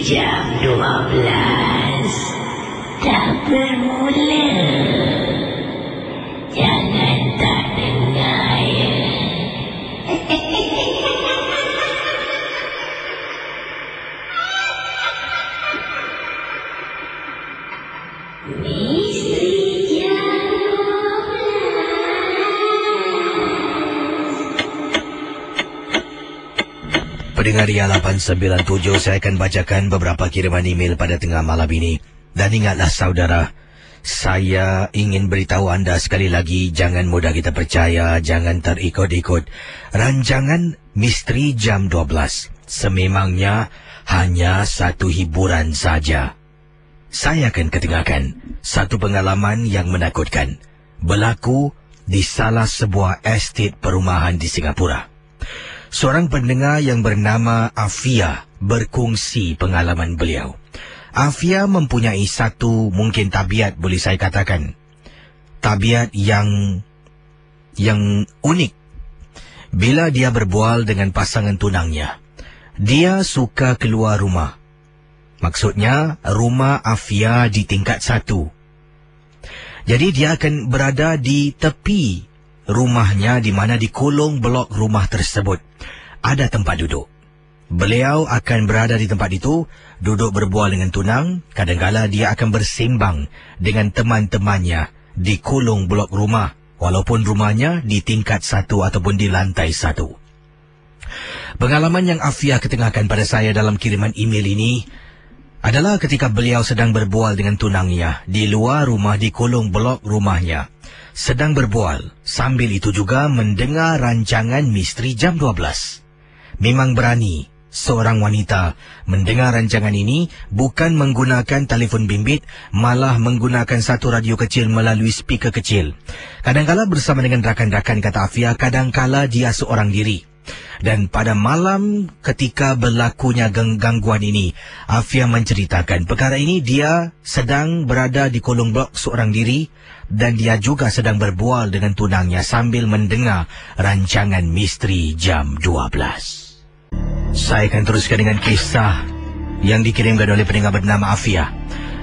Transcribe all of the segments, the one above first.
jam 12 dah bermula. Jangan tak dengar ya. Pendengar Ria 897, saya akan bacakan beberapa kiriman email pada tengah malam ini. Dan ingatlah saudara, saya ingin beritahu anda sekali lagi, jangan mudah kita percaya, jangan terikut-ikut. Rancangan Misteri Jam 12 sememangnya hanya satu hiburan saja. Saya akan ketengahkan satu pengalaman yang menakutkan berlaku di salah sebuah estet perumahan di Singapura. Seorang pendengar yang bernama Afia berkongsi pengalaman beliau. Afia mempunyai satu mungkin tabiat, boleh saya katakan, tabiat yang unik. Bila dia berbual dengan pasangan tunangnya, dia suka keluar rumah. Maksudnya, rumah Afia di tingkat 1. Jadi dia akan berada di tepi rumahnya, di mana di kolong blok rumah tersebut ada tempat duduk. Beliau akan berada di tempat itu, duduk berbual dengan tunang. Kadang-kala dia akan bersembang dengan teman-temannya di kolong blok rumah, walaupun rumahnya di tingkat 1 ataupun di lantai 1. Pengalaman yang Afia ketengahkan pada saya dalam kiriman email ini adalah ketika beliau sedang berbual dengan tunangnya di luar rumah di kolong blok rumahnya. Sedang berbual, sambil itu juga mendengar rancangan Misteri Jam 12. Memang berani seorang wanita mendengar rancangan ini, bukan menggunakan telefon bimbit, malah menggunakan satu radio kecil melalui speaker kecil. Kadangkala bersama dengan rakan-rakan, kata Afia, kadangkala dia seorang diri. Dan pada malam ketika berlakunya gangguan ini, Afia menceritakan perkara ini dia sedang berada di kolong blok seorang diri dan dia juga sedang berbual dengan tunangnya sambil mendengar rancangan Misteri Jam 12. Saya akan teruskan dengan kisah yang dikirimkan oleh pendengar bernama Afia.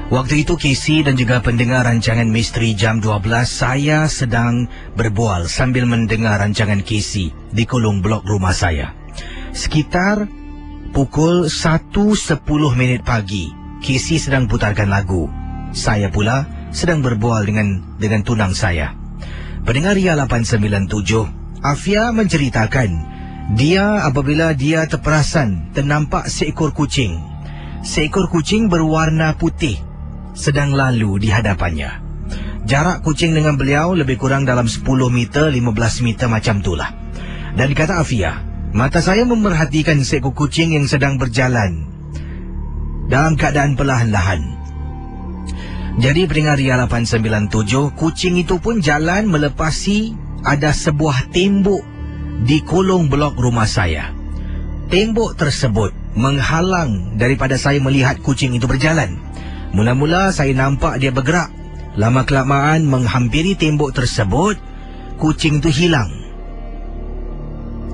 Waktu itu Casey dan juga pendengar rancangan Misteri Jam 12, saya sedang berbual sambil mendengar rancangan Casey di kolong blok rumah saya. Sekitar pukul 1.10 pagi, Casey sedang putarkan lagu. Saya pula sedang berbual dengan tunang saya. Pendengar Ria 897, Afia menceritakan dia apabila dia terperasan ternampak seekor kucing. Seekor kucing berwarna putih sedang lalu di hadapannya. Jarak kucing dengan beliau lebih kurang dalam 10 meter, 15 meter macam itulah. Dan kata Afia, mata saya memerhatikan seekor kucing yang sedang berjalan dalam keadaan perlahan-lahan. Jadi pendengar Ria 897, kucing itu pun jalan melepasi ada sebuah tembok di kolong blok rumah saya. Tembok tersebut menghalang daripada saya melihat kucing itu berjalan. Mula-mula saya nampak dia bergerak. Lama-kelamaan menghampiri tembok tersebut, kucing itu hilang.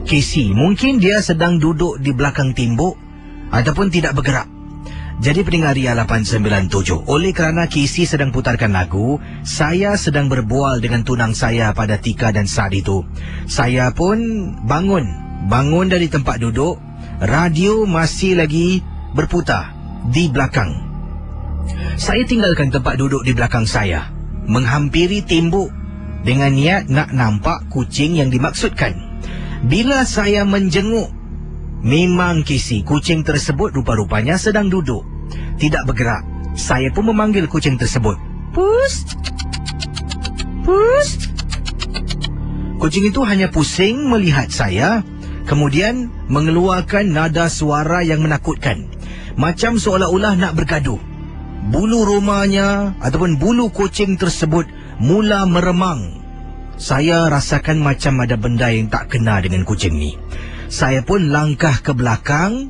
Casey, mungkin dia sedang duduk di belakang tembok ataupun tidak bergerak. Jadi pendengar Ria 897, oleh kerana Casey sedang putarkan lagu, saya sedang berbual dengan tunang saya pada tika dan saat itu. Saya pun bangun dari tempat duduk. Radio masih lagi berputar di belakang. Saya tinggalkan tempat duduk di belakang saya, menghampiri tembok dengan niat nak nampak kucing yang dimaksudkan. Bila saya menjenguk, memang Casey, kucing tersebut rupa-rupanya sedang duduk, tidak bergerak. Saya pun memanggil kucing tersebut. Pus, pus. Kucing itu hanya pusing melihat saya, kemudian mengeluarkan nada suara yang menakutkan, macam seolah-olah nak bergaduh. Bulu rumahnya ataupun bulu kucing tersebut mula meremang. Saya rasakan macam ada benda yang tak kena dengan kucing ni. Saya pun langkah ke belakang.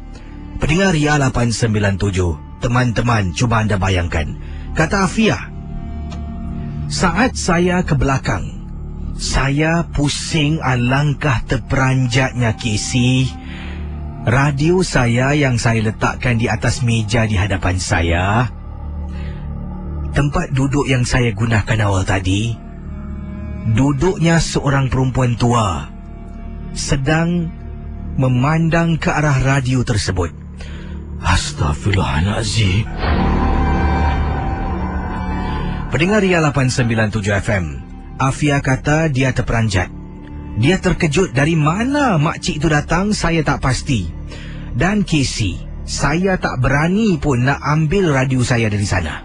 Pendengar Ria 897, teman-teman, cuba anda bayangkan. Kata Afia, saat saya ke belakang, saya pusing alangkah terperanjatnya Casey. Radio saya yang saya letakkan di atas meja di hadapan saya, tempat duduk yang saya gunakan awal tadi, duduknya seorang perempuan tua sedang memandang ke arah radio tersebut. Astaghfirullahalazim. Pendengar Ria 897 FM, Afia kata dia terperanjat. Dia terkejut dari mana makcik itu datang, saya tak pasti. Dan Casey, saya tak berani pun nak ambil radio saya dari sana.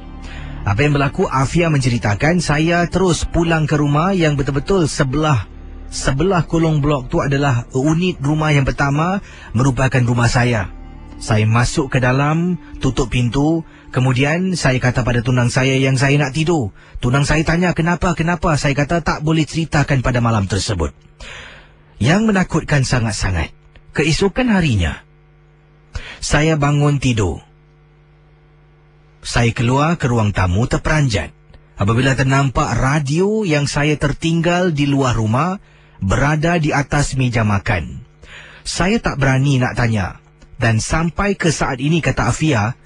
Apa yang berlaku, Afia menceritakan, saya terus pulang ke rumah yang betul-betul sebelah kolong blok tu adalah unit rumah yang pertama, merupakan rumah saya. Saya masuk ke dalam, tutup pintu. Kemudian saya kata pada tunang saya yang saya nak tidur. Tunang saya tanya kenapa. Saya kata tak boleh ceritakan pada malam tersebut. Yang menakutkan sangat-sangat, keesokan harinya saya bangun tidur. Saya keluar ke ruang tamu terperanjat apabila ternampak radio yang saya tertinggal di luar rumah berada di atas meja makan. Saya tak berani nak tanya. Dan sampai ke saat ini, kata Afia,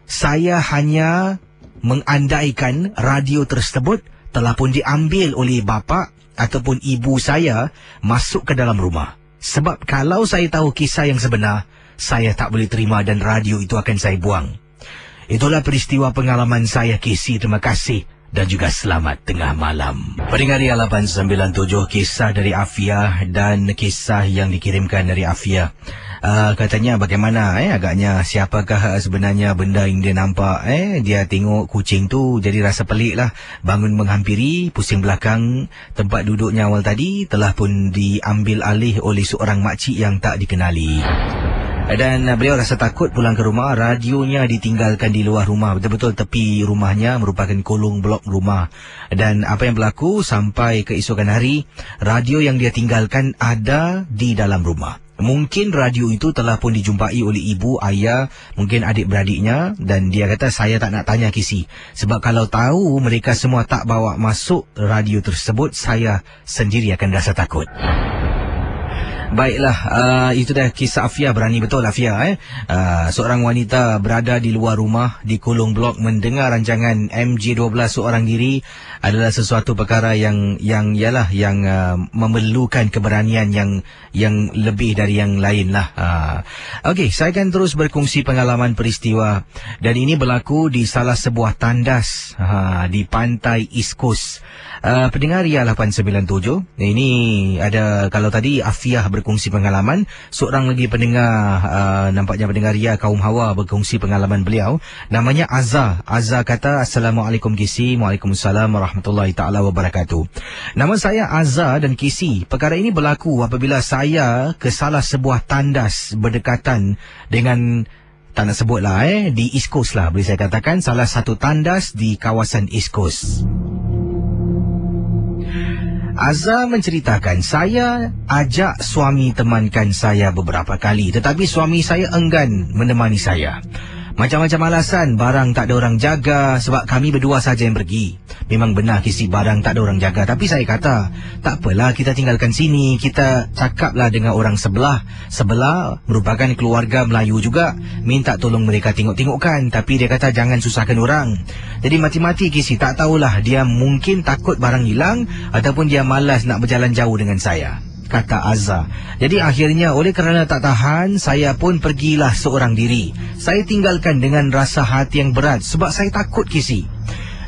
saya hanya mengandaikan radio tersebut telah pun diambil oleh bapa ataupun ibu saya masuk ke dalam rumah. Sebab kalau saya tahu kisah yang sebenar, saya tak boleh terima dan radio itu akan saya buang. Itulah peristiwa pengalaman saya, Casey. Terima kasih dan juga selamat tengah malam. Pendengar Ria 897, kisah dari Afia dan kisah yang dikirimkan dari Afia. Katanya bagaimana agaknya siapakah sebenarnya benda yang dia nampak. Dia tengok kucing tu jadi rasa pelik lah. Bangun menghampiri, pusing belakang. Tempat duduknya awal tadi telah pun diambil alih oleh seorang makcik yang tak dikenali. Dan beliau rasa takut pulang ke rumah. Radionya ditinggalkan di luar rumah, betul-betul tepi rumahnya, merupakan kolong blok rumah. Dan apa yang berlaku sampai keesokan hari, radio yang dia tinggalkan ada di dalam rumah. Mungkin radio itu telah pun dijumpai oleh ibu, ayah, mungkin adik-beradiknya. Dan dia kata, saya tak nak tanya Casey. Sebab kalau tahu mereka semua tak bawa masuk radio tersebut, saya sendiri akan rasa takut. Baiklah, itu dah kisah Afia. Berani betul Afia. Seorang wanita berada di luar rumah di kolong blok mendengar rancangan MJ12 seorang diri adalah sesuatu perkara yang memerlukan keberanian yang lebih dari yang lain lah. Okey, saya akan terus berkongsi pengalaman peristiwa, dan ini berlaku di salah sebuah tandas di pantai East Coast. Pendengar Ria 897, ini ada, kalau tadi Afia berkongsi pengalaman, seorang lagi pendengar, nampaknya pendengar Ria kaum Hawa berkongsi pengalaman beliau, namanya Azza. Azza kata, Assalamualaikum Casey. Waalaikumsalam warahmatullahi ta'ala wabarakatuh. Nama saya Azza dan Casey. Perkara ini berlaku apabila saya ke salah sebuah tandas berdekatan dengan, tak nak sebut lah, di East Coast lah, boleh saya katakan salah satu tandas di kawasan East Coast. Azza menceritakan, saya ajak suami temankan saya beberapa kali, tetapi suami saya enggan menemani saya. Macam-macam alasan, barang tak ada orang jaga, sebab kami berdua saja yang pergi. Memang benar Casey, barang tak ada orang jaga. Tapi saya kata, tak apalah, kita tinggalkan sini. Kita cakaplah dengan orang sebelah. Sebelah merupakan keluarga Melayu juga. Minta tolong mereka tengok-tengokkan. Tapi dia kata, jangan susahkan orang. Jadi mati-mati Casey, tak tahulah, dia mungkin takut barang hilang ataupun dia malas nak berjalan jauh dengan saya, kata Azza. Jadi akhirnya oleh kerana tak tahan, saya pun pergilah seorang diri. Saya tinggalkan dengan rasa hati yang berat sebab saya takut Casey.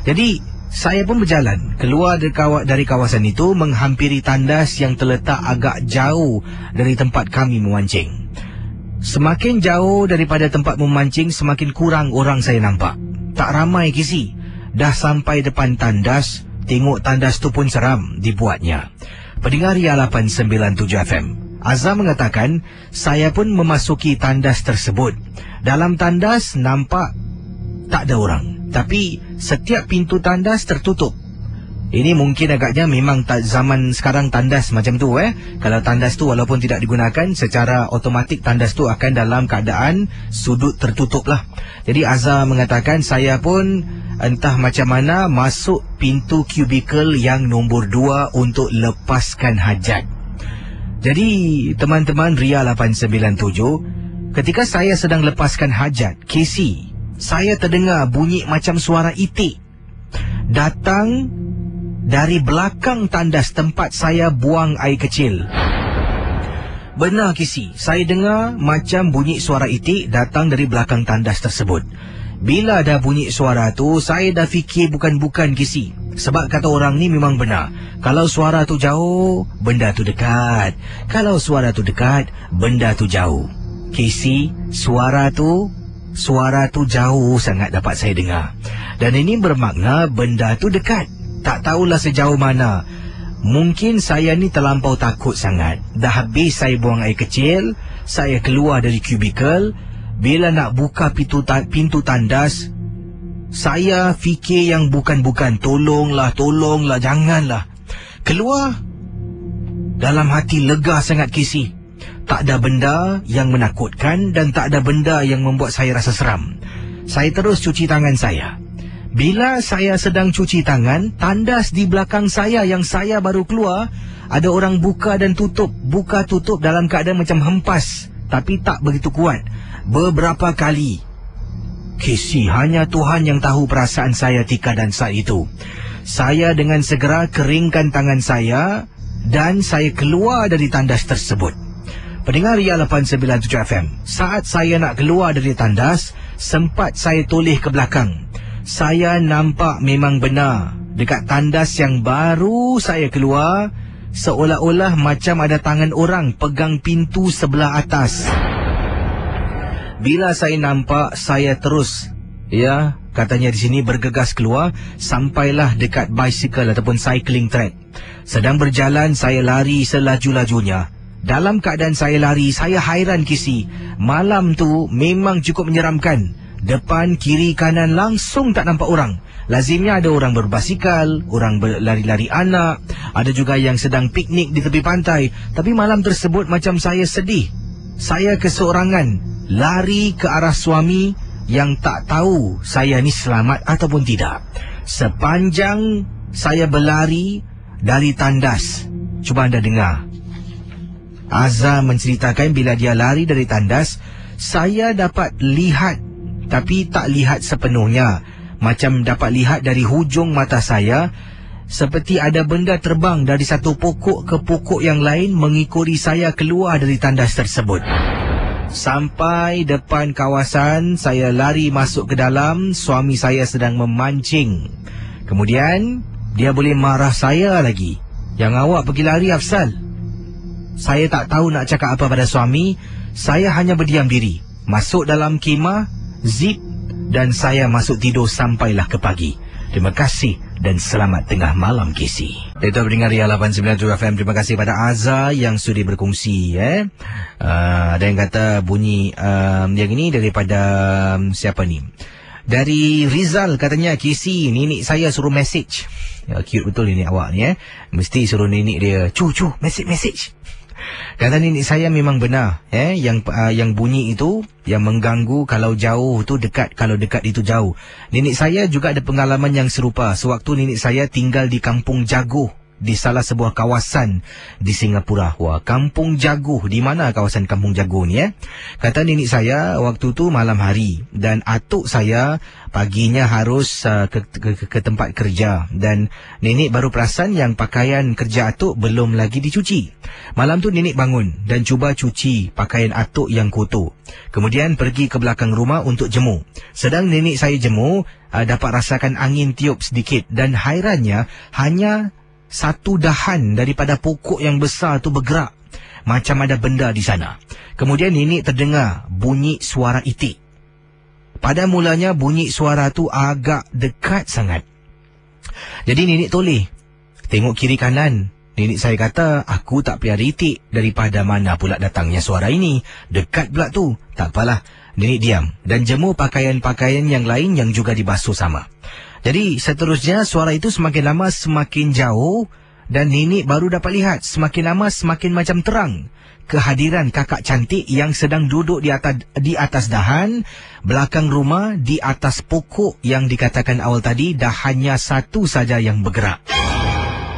Jadi saya pun berjalan keluar dari kawasan itu, menghampiri tandas yang terletak agak jauh dari tempat kami memancing. Semakin jauh daripada tempat memancing, semakin kurang orang saya nampak. Tak ramai Casey. Dah sampai depan tandas, tengok tandas tu pun seram dibuatnya. Pendengar Ria 897 FM, Azza mengatakan, saya pun memasuki tandas tersebut. Dalam tandas nampak tak ada orang, tapi setiap pintu tandas tertutup. Ini mungkin agaknya memang zaman sekarang tandas macam tu. Kalau tandas tu walaupun tidak digunakan, secara otomatik tandas tu akan dalam keadaan sudut tertutup lah. Jadi Azza mengatakan, saya pun entah macam mana masuk pintu kubikel yang nombor 2 untuk lepaskan hajat. Jadi teman-teman Ria 897, ketika saya sedang lepaskan hajat, Casey, saya terdengar bunyi macam suara itik datang dari belakang tandas tempat saya buang air kecil. Benar, Casey, saya dengar macam bunyi suara itik datang dari belakang tandas tersebut. Bila dah bunyi suara tu, saya dah fikir bukan-bukan, Casey. Sebab kata orang ni memang benar. Kalau suara tu jauh, benda tu dekat. Kalau suara tu dekat, benda tu jauh. Casey, suara tu jauh sangat dapat saya dengar. Dan ini bermakna benda tu dekat. Tak tahulah sejauh mana. Mungkin saya ni terlampau takut sangat. Dah habis saya buang air kecil, saya keluar dari kubikel. Bila nak buka pintu tandas, saya fikir yang bukan-bukan. Tolonglah, janganlah. Keluar. Dalam hati lega sangat, Casey. Tak ada benda yang menakutkan dan tak ada benda yang membuat saya rasa seram. Saya terus cuci tangan saya. Bila saya sedang cuci tangan, tandas di belakang saya yang saya baru keluar, ada orang buka dan tutup. Buka tutup dalam keadaan macam hempas, tapi tak begitu kuat. Beberapa kali. Casey, hanya Tuhan yang tahu perasaan saya tika dan saat itu. Saya dengan segera keringkan tangan saya dan saya keluar dari tandas tersebut. Pendengar Ria 897 FM, saat saya nak keluar dari tandas, sempat saya toleh ke belakang. Saya nampak memang benar, dekat tandas yang baru saya keluar, seolah-olah macam ada tangan orang pegang pintu sebelah atas. Bila saya nampak, saya terus, katanya di sini bergegas keluar, sampailah dekat bicycle ataupun cycling track. Sedang berjalan, saya lari selaju-lajunya. Dalam keadaan saya lari, saya hairan, Casey. Malam tu memang cukup menyeramkan. Depan, kiri, kanan langsung tak nampak orang. Lazimnya ada orang berbasikal, orang berlari-lari anak, ada juga yang sedang piknik di tepi pantai. Tapi malam tersebut macam saya sedih. Saya keseorangan, lari ke arah suami yang tak tahu saya ni selamat ataupun tidak. Sepanjang saya berlari dari tandas, cuba anda dengar. Azza menceritakan bila dia lari dari tandas, saya dapat lihat, tapi tak lihat sepenuhnya. Macam dapat lihat dari hujung mata saya, seperti ada benda terbang dari satu pokok ke pokok yang lain mengikuti saya keluar dari tandas tersebut. Sampai depan kawasan, saya lari masuk ke dalam. Suami saya sedang memancing. Kemudian dia boleh marah saya lagi. Yang awak pergi lari, Afsal? Saya tak tahu nak cakap apa pada suami. Saya hanya berdiam diri, masuk dalam kemah, zip, dan saya masuk tidur sampailah ke pagi. Terima kasih dan selamat tengah malam, Casey. Itu pendengar Ria 897 FM. Terima kasih pada Azza yang sudi berkongsi. Ada yang kata bunyi yang ini daripada siapa ni? Dari Rizal, katanya, Casey, nenek saya suruh message. Cute betul nenek awak ni. Mesti suruh nenek dia, cu, message. Kata nenek saya memang benar, yang bunyi itu, yang mengganggu kalau jauh tu dekat, kalau dekat itu jauh. Nenek saya juga ada pengalaman yang serupa. Sewaktu nenek saya tinggal di Kampung Jaguh, di salah sebuah kawasan di Singapura. Wah, Kampung Jaguh, di mana kawasan Kampung Jaguh ni? Kata nenek saya waktu tu malam hari, dan atuk saya paginya harus ke tempat kerja, dan nenek baru perasan yang pakaian kerja atuk belum lagi dicuci. Malam tu nenek bangun dan cuba cuci pakaian atuk yang kotor. Kemudian pergi ke belakang rumah untuk jemur. Sedang nenek saya jemur, dapat rasakan angin tiup sedikit, dan hairannya hanya satu dahan daripada pokok yang besar tu bergerak. Macam ada benda di sana. Kemudian nenek terdengar bunyi suara itik. Pada mulanya bunyi suara tu agak dekat sangat. Jadi nenek toleh, tengok kiri kanan. Nenek saya kata, aku tak pelihara itik, daripada mana pula datangnya suara ini? Dekat pula tu. Tak apalah, nenek diam dan jemur pakaian-pakaian yang lain yang juga dibasuh sama. Jadi seterusnya suara itu semakin lama semakin jauh, dan nenek baru dapat lihat semakin lama semakin macam terang kehadiran kakak cantik yang sedang duduk di atas dahan belakang rumah, di atas pokok yang dikatakan awal tadi dah hanya satu saja yang bergerak.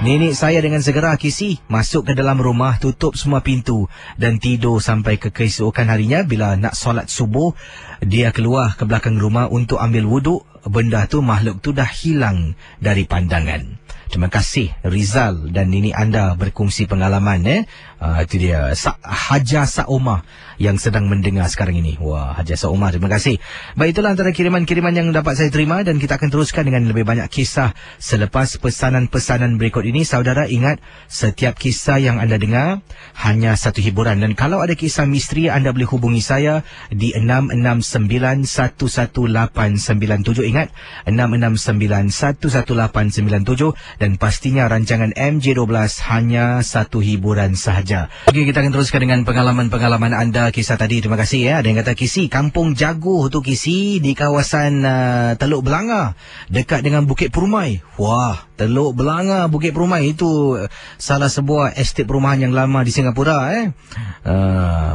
Nenek saya dengan segera kisi masuk ke dalam rumah, tutup semua pintu dan tidur sampai ke keesokan harinya. Bila nak solat subuh, dia keluar ke belakang rumah untuk ambil wuduk. Benda tu, makhluk tu dah hilang dari pandangan. Terima kasih Rizal dan nenek anda berkongsi pengalaman. Itu dia Haja Saomah yang sedang mendengar sekarang ini. Wah, Haja Saomah, terima kasih. Baik, itulah antara kiriman-kiriman yang dapat saya terima dan kita akan teruskan dengan lebih banyak kisah selepas pesanan-pesanan berikut ini. Saudara ingat, setiap kisah yang anda dengar hanya satu hiburan, dan kalau ada kisah misteri anda boleh hubungi saya di 669-11897. Ingat, 669-11897. Dan pastinya rancangan MJ12 hanya satu hiburan sahaja. Okey, kita akan teruskan dengan pengalaman-pengalaman anda. Kisah tadi, terima kasih ya. Ada yang kata kisi Kampung Jaguh tu kisi di kawasan Teluk Belanga dekat dengan Bukit Perumai. Wah, Teluk Belanga, Bukit Perumai itu salah sebuah estet perumahan yang lama di Singapura.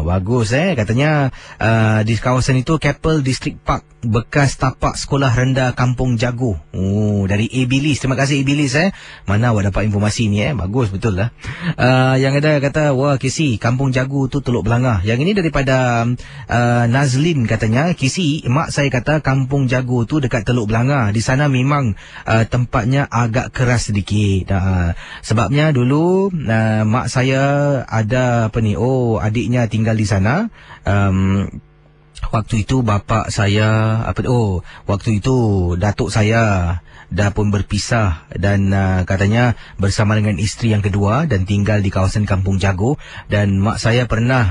Bagus katanya di kawasan itu Keppel District Park, bekas tapak sekolah rendah Kampung Jaguh. Dari Ibilis. Terima kasih Ibilis. Mana awak dapat informasi ni bagus betul lah. Yang ada kata, wah kisi Kampung Jaguh tu Teluk Belanga. Yang ini daripada Nazlin katanya, kisi mak saya kata Kampung Jaguh tu dekat Teluk Belanga. Di sana memang tempatnya agak keras sedikit. Sebabnya dulu mak saya ada adiknya tinggal di sana. Waktu itu bapa saya waktu itu datuk saya dah pun berpisah dan katanya bersama dengan isteri yang kedua dan tinggal di kawasan Kampung Jaguh. Dan mak saya pernah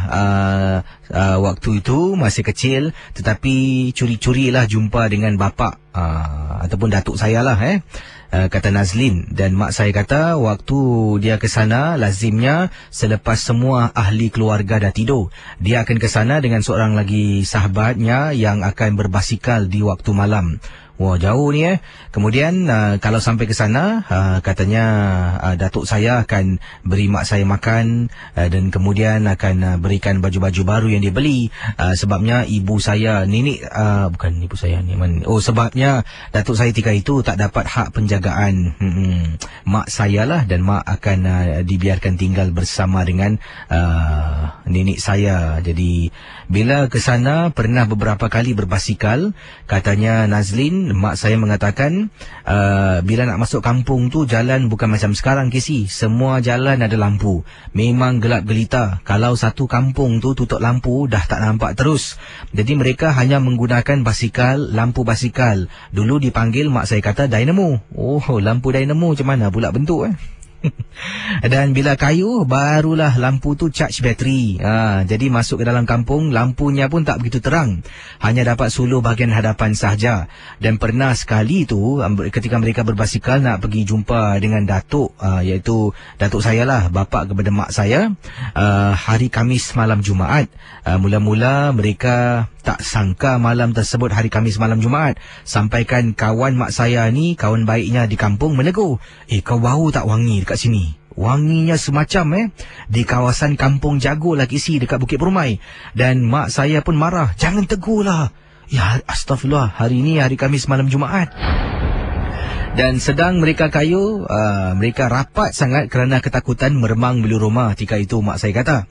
waktu itu masih kecil tetapi curi-curilah jumpa dengan bapa ataupun datuk saya lah kata Nazlin. Dan mak saya kata waktu dia ke sana lazimnya selepas semua ahli keluarga dah tidur, dia akan ke sana dengan seorang lagi sahabatnya yang akan berbasikal di waktu malam. Wah, jauh ni Kemudian kalau sampai ke sana katanya datuk saya akan beri mak saya makan dan kemudian akan berikan baju-baju baru yang dia beli. Sebabnya ibu saya bukan ibu saya ni sebabnya datuk saya ketika itu tak dapat hak penjagaan mak saya lah, dan mak akan dibiarkan tinggal bersama dengan nenek saya. Jadi bila ke sana pernah beberapa kali berbasikal. Katanya Nazlin, mak saya mengatakan bila nak masuk kampung tu jalan bukan macam sekarang kisi. Semua jalan ada lampu. Memang gelap gelita. Kalau satu kampung tu tutup lampu dah tak nampak terus. Jadi mereka hanya menggunakan basikal, lampu basikal. Dulu dipanggil mak saya kata dynamo. Lampu dynamo macam mana pula bentuk Dan bila kayu barulah lampu tu charge bateri. Jadi masuk ke dalam kampung lampunya pun tak begitu terang, hanya dapat suluh bahagian hadapan sahaja. Dan pernah sekali tu ketika mereka berbasikal nak pergi jumpa dengan datuk, iaitu datuk saya lah, bapa kepada mak saya, hari Khamis malam Jumaat. Mula-mula mereka tak sangka malam tersebut hari Khamis malam Jumaat. Sampaikan kawan mak saya ni, kawan baiknya di kampung menegur, kau bau tak wangi dekat sini? Wanginya semacam di kawasan Kampung Jaguh lah kisi, dekat Bukit Perumai. Dan mak saya pun marah, jangan tegur lah. Ya astagfirullah, hari ni hari Khamis malam Jumaat. Dan sedang mereka kayu, mereka rapat sangat kerana ketakutan meremang bulu rumah. Ketika itu mak saya kata,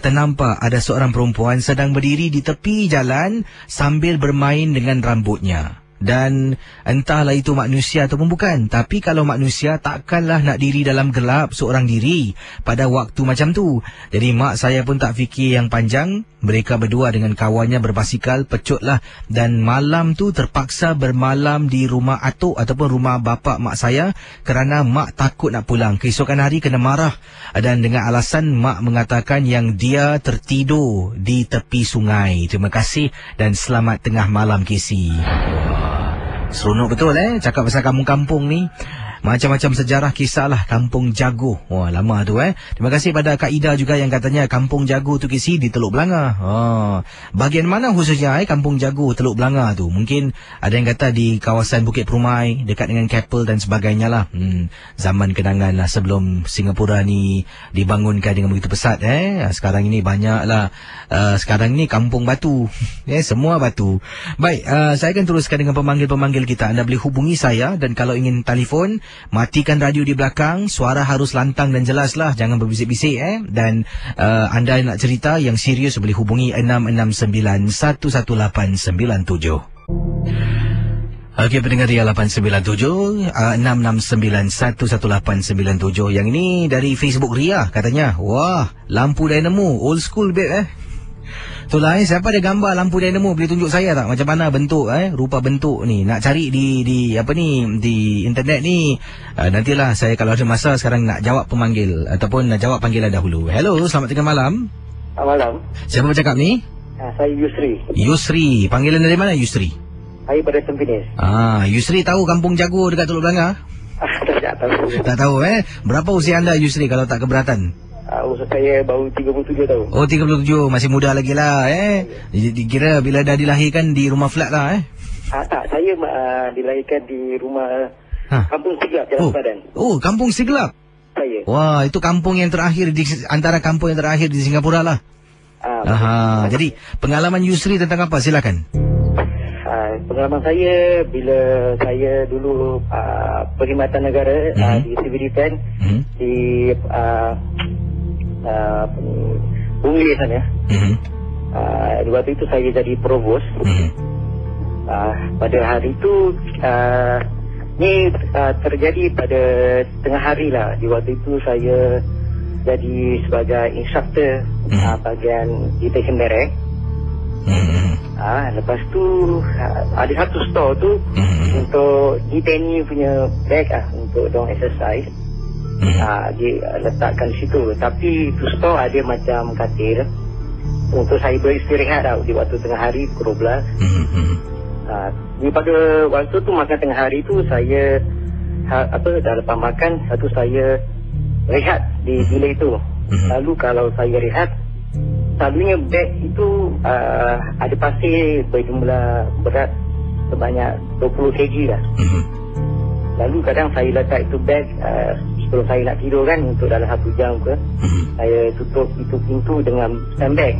ternampak ada seorang perempuan sedang berdiri di tepi jalan sambil bermain dengan rambutnya. Dan entahlah itu manusia ataupun bukan. Tapi kalau manusia takkanlah nak diri dalam gelap seorang diri pada waktu macam tu. Jadi mak saya pun tak fikir yang panjang. Mereka berdua dengan kawannya berbasikal pecutlah. Dan malam tu terpaksa bermalam di rumah atuk ataupun rumah bapa mak saya kerana mak takut nak pulang. Keesokan hari kena marah. Dan dengan alasan mak mengatakan yang dia tertidur di tepi sungai. Terima kasih dan selamat tengah malam kisi. Seronok betul cakap pasal kampung-kampung ni. Macam-macam sejarah kisah lah Kampung Jaguh. Wah, lama tu Terima kasih pada Kak Ida juga yang katanya Kampung Jaguh tu kisi di Teluk Belanga. Bahagian mana khususnya Kampung Jaguh Teluk Belanga tu? Mungkin ada yang kata di kawasan Bukit Perumai, dekat dengan Keppel dan sebagainya lah. Zaman kenangan lah sebelum Singapura ni dibangunkan dengan begitu pesat Sekarang ini banyak lah. Sekarang ni kampung batu. Semua batu. Baik, saya akan teruskan dengan pemanggil-pemanggil kita. Anda boleh hubungi saya dan kalau ingin telefon matikan radio di belakang, suara harus lantang dan jelas lah, jangan berbisik-bisik dan anda nak cerita yang serius boleh hubungi 669-11897. Okey, pendengar dia 897 669-11897. Yang ini dari Facebook Ria katanya, wah, lampu dynamo old school babe Itulah siapa ada gambar lampu dynamo boleh tunjuk saya tak macam mana bentuk rupa bentuk ni. Nak cari di apa ni di internet ni. Nantilah saya kalau ada masa sekarang nak jawab pemanggil ataupun nak jawab panggilan dahulu. Hello, selamat tengah malam. Malam. Siapa bercakap ni? Saya Yusri. Yusri, panggilan dari mana Yusri? Saya pada Sempinis. Yusri tahu Kampung Jagur dekat Teluk Belanga? Tak tahu. Tak tahu Berapa usia anda Yusri kalau tak keberatan? Usia saya baru 37 tahun. Oh, 37, masih muda lagi lah Kira bila dah dilahirkan di rumah flat lah Tak, saya dilahirkan di rumah Kampung Siglap, Jalan Padan. Oh, Kampung Siglap. Saya. Wah, itu kampung yang terakhir antara kampung yang terakhir di Singapura lah. Jadi pengalaman Yusri tentang apa? Silakan. Pengalaman saya bila saya dulu perkhidmatan negara di Civil Defence di Bungli sana. Di waktu itu saya jadi provos. Pada hari itu ni terjadi pada tengah hari lah. Di waktu itu saya jadi sebagai instructor bahagian detection barrack. Lepas tu ada satu store tu untuk detainee punya bag untuk dorang exercise. Dia letakkan di situ. Tapi tu store ada macam katil untuk saya beristirahat di waktu tengah hari pukul 12. Pada waktu tu makan tengah hari tu saya dah lepas makan satu saya rehat di bilik itu. Lalu kalau saya rehat, selalunya beg itu ada pasir berjumlah berat sebanyak 20 kg lah. Lalu kadang saya letak itu beg sebelum saya nak tidur kan, untuk dalam 1 jam ke, saya tutup itu pintu dengan sandbag.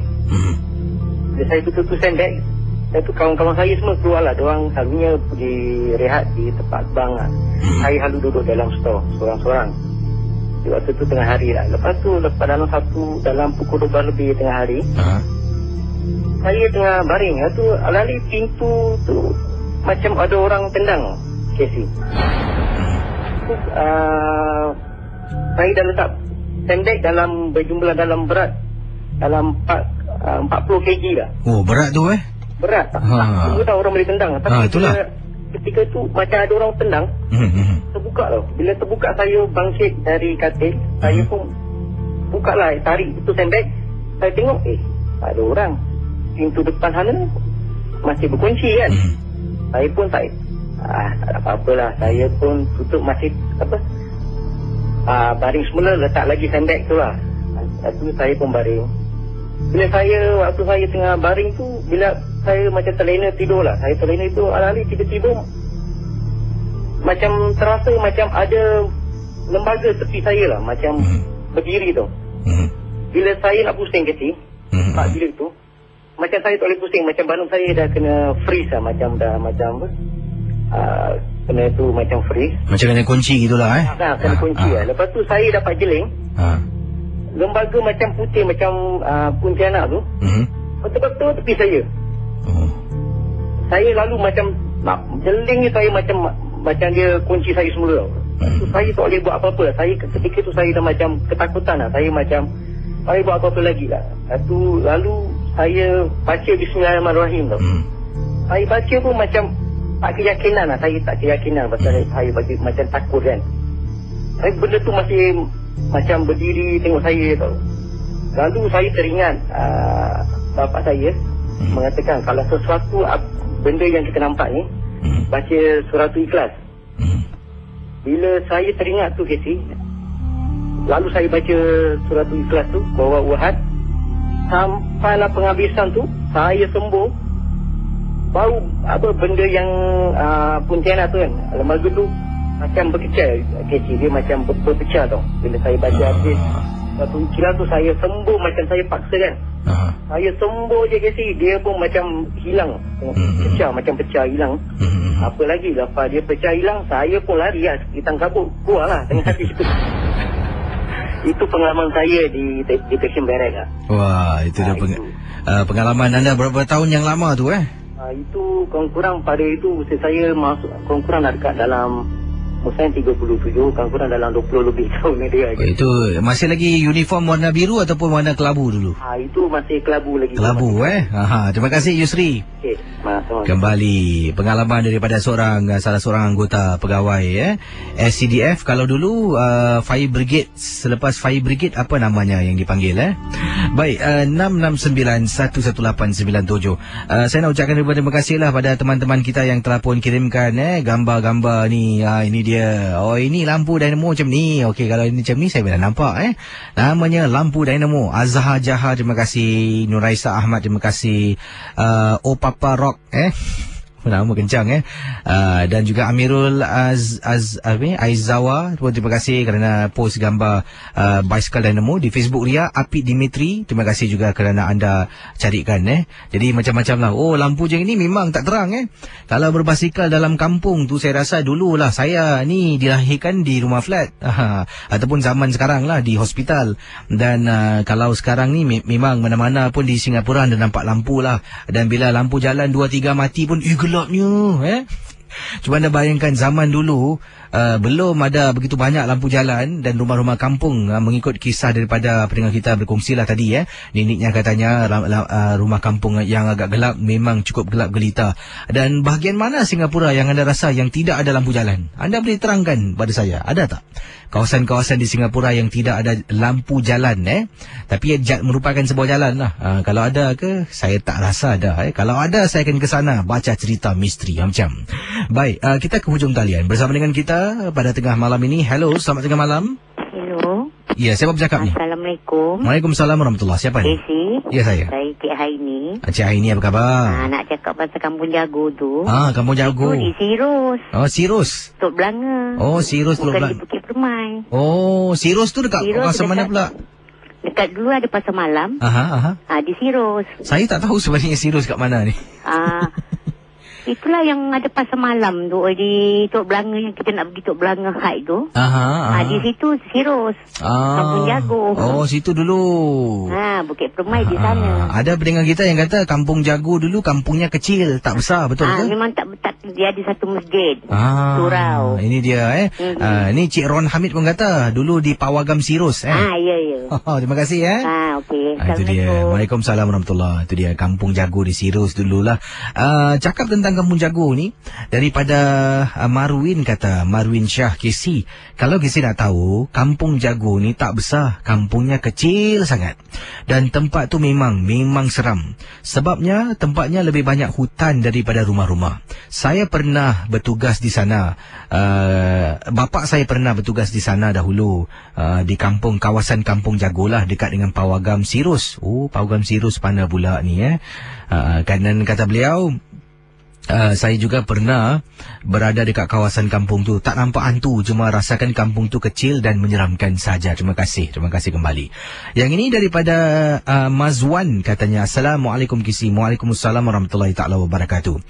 Bila saya tutup tu sandbag, saya tu kawan-kawan saya semua keluar lah. Diorang selalunya pergi rehat di tempat bank lah. Saya selalu duduk dalam store seorang-seorang. Di waktu tu tengah hari lah. Lepas tu dalam pukul 12 lebih tengah hari, saya tengah baring. Lepas tu alali pintu tu macam ada orang tendang, Casey. Saya dah letak sandbag dalam berjumlah dalam berat dalam 40 kg lah. Oh, berat tu berat. Tunggu tahu orang boleh tendang. Tapi ketika tu macam ada orang tendang, terbuka tau. Bila terbuka saya bangkit dari katil, saya pun buka lah, tarik itu sandbag. Saya tengok ada orang. Pintu depan sana masih berkunci kan. Saya pun tak ada apa-apalah. Saya pun tutup masih baring semula, letak lagi sandbag tu lah. Lepas tu saya pun baring. Bila waktu saya tengah baring tu, bila saya macam terlena tidur lah. Saya terlena itu alali tiba-tiba macam terasa macam ada lembaga tepi saya lah, macam berdiri tu. Bila saya nak pusing kecil, bilik tu, macam saya tak boleh pusing, macam badan saya dah kena freeze lah, kena tu macam freeze. Macam kena kunci gitulah kena kunci lah. Lepas tu saya dapat jeling. Lembaga macam putih, macam Pontianak tu, betul-betul tepi saya. Saya lalu macam nak jeling ni, saya macam dia kunci saya semula. Saya tak boleh buat apa-apa. Saya ketika tu saya dah macam ketakutan lah. Saya macam saya buat apa-apa lagi lah. Lalu saya baca Bismillahirrahmanirrahim tau. Saya baca pun macam tak keyakinan lah. Saya tak keyakinan pasal saya baca macam takut kan. Saya benda tu masih macam berdiri tengok saya tau. Lalu saya teringat bapak saya mengatakan kalau sesuatu benda yang kita nampak ni, baca surah Ikhlas. Bila saya teringat tu Casey, lalu saya baca surah Ikhlas tu, bawa Wahad, sampailah penghabisan tu, saya sembuh. Bau benda yang Pontianak tu kan, lembaga tu macam berkecil Casey, dia macam berpecah tau. Bila saya baca habis satu Ikhlas tu, saya sembuh macam saya paksa kan. Saya sembur je Casey, dia pun macam hilang. Pecah hilang. Apa lagi, lepas dia pecah hilang, saya pun lari lah, hitam kabut, keluar lah tengah hati situ. Itu pengalaman saya di detection barrack lah. Wah, itu dah pengalaman anda berapa tahun yang lama tu itu kurang pada itu saya masuk kurang dekat dalam Musim 37, kurang dalam 20 lebih tahun dia. Itu masih lagi uniform warna biru ataupun warna kelabu dulu? Itu masih kelabu lagi. Kelabu terima kasih Yusri. Okey, kembali pengalaman daripada salah seorang anggota pegawai SCDF. Kalau dulu Fire Brigade, selepas Fire Brigade apa namanya yang dipanggil Baik, 669-11897. Saya nak ucapkan terima kasih lah pada teman-teman kita yang telah pun kirimkan gambar-gambar ni. Ini dia. Oh, ini lampu dynamo macam ni. Okey, kalau ini macam ni saya dah nampak namanya lampu dynamo. Azhar Jaha, terima kasih. Nuraisa Ahmad, terima kasih. Papa Rock nama kencang dan juga Amirul Aizawa, terima kasih kerana post gambar bicycle dynamo di Facebook Ria. Apit Dimitri, terima kasih juga kerana anda carikan jadi macam-macam lah. Lampu je ini memang tak terang Kalau berbasikal dalam kampung tu, saya rasa dululah saya ni dilahirkan di rumah flat ataupun zaman sekarang lah di hospital. Dan kalau sekarang ni memang mana-mana pun di Singapura anda nampak lampu lah. Dan bila lampu jalan 2-3 mati pun gelapnya Cuba anda bayangkan zaman dulu belum ada begitu banyak lampu jalan dan rumah-rumah kampung. Mengikut kisah daripada pendengar kita berkongsi lah tadi nenek katanya rumah kampung yang agak gelap memang cukup gelap gelita. Dan bahagian mana Singapura yang anda rasa yang tidak ada lampu jalan? Anda boleh terangkan pada saya, ada tak kawasan-kawasan di Singapura yang tidak ada lampu jalan tapi merupakan sebuah jalan lah. Kalau ada ke? Saya tak rasa ada Kalau ada, saya akan ke sana baca cerita misteri macam. Baik, kita ke hujung talian bersama dengan kita pada tengah malam ini. Hello, selamat tengah malam. Hello. Ya, siapa bercakap ni? Assalamualaikum. Waalaikumsalam warahmatullahi. Siapa ni? Casey. Ya, saya. Saya Cik Haini. Cik Haini, apa khabar? Nak cakap pasal Kampung Jago tu. Kampung Jago. Itu di Sirus. Oh, Sirus. Tok Belanga. Oh, Sirus Tok Belanga. Bukan di Bukit Permai. Oh, Sirus tu dekat kawasan mana pula? Dekat dulu ada pasar malam. Di Sirus. Saya tak tahu sebenarnya Sirus kat mana ni. Itulah yang ada pasar malam tu di Tok Belanga, yang kita nak pergi Tok Belanga High tu. Di situ Sirus. Kampung Jago. Oh, situ dulu. Bukit Permai di sana. Ada pendengar kita yang kata Kampung Jago dulu kampungnya kecil, tak besar, betul ke? Memang tak dia ada satu masjid. Surau. Ini dia ni Cik Ron Hamid pun kata dulu di Pawagam Sirus ya. Terima kasih okey. Itu dia. Waalaikumsalam warahmatullahi. Itu dia Kampung Jago di Sirus dululah. Cakap tentang Kampung Jago ni daripada Marwin, kata Marwin Syah KC. Kalau KC nak tahu, Kampung Jago ni tak besar, kampungnya kecil sangat. Dan tempat tu memang seram. Sebabnya tempatnya lebih banyak hutan daripada rumah-rumah. Saya pernah bertugas di sana. Bapa saya pernah bertugas di sana dahulu, di kawasan Kampung Jago lah, dekat dengan Pawagam Sirus. Pawagam Sirus mana pula ni Kanan kata beliau, saya juga pernah berada dekat kawasan kampung tu. Tak nampak hantu, cuma rasakan kampung tu kecil dan menyeramkan saja. Terima kasih kembali. Yang ini daripada Mazwan, katanya Assalamualaikum Kisi. Waalaikumsalam warahmatullahi ta'ala wabarakatuh.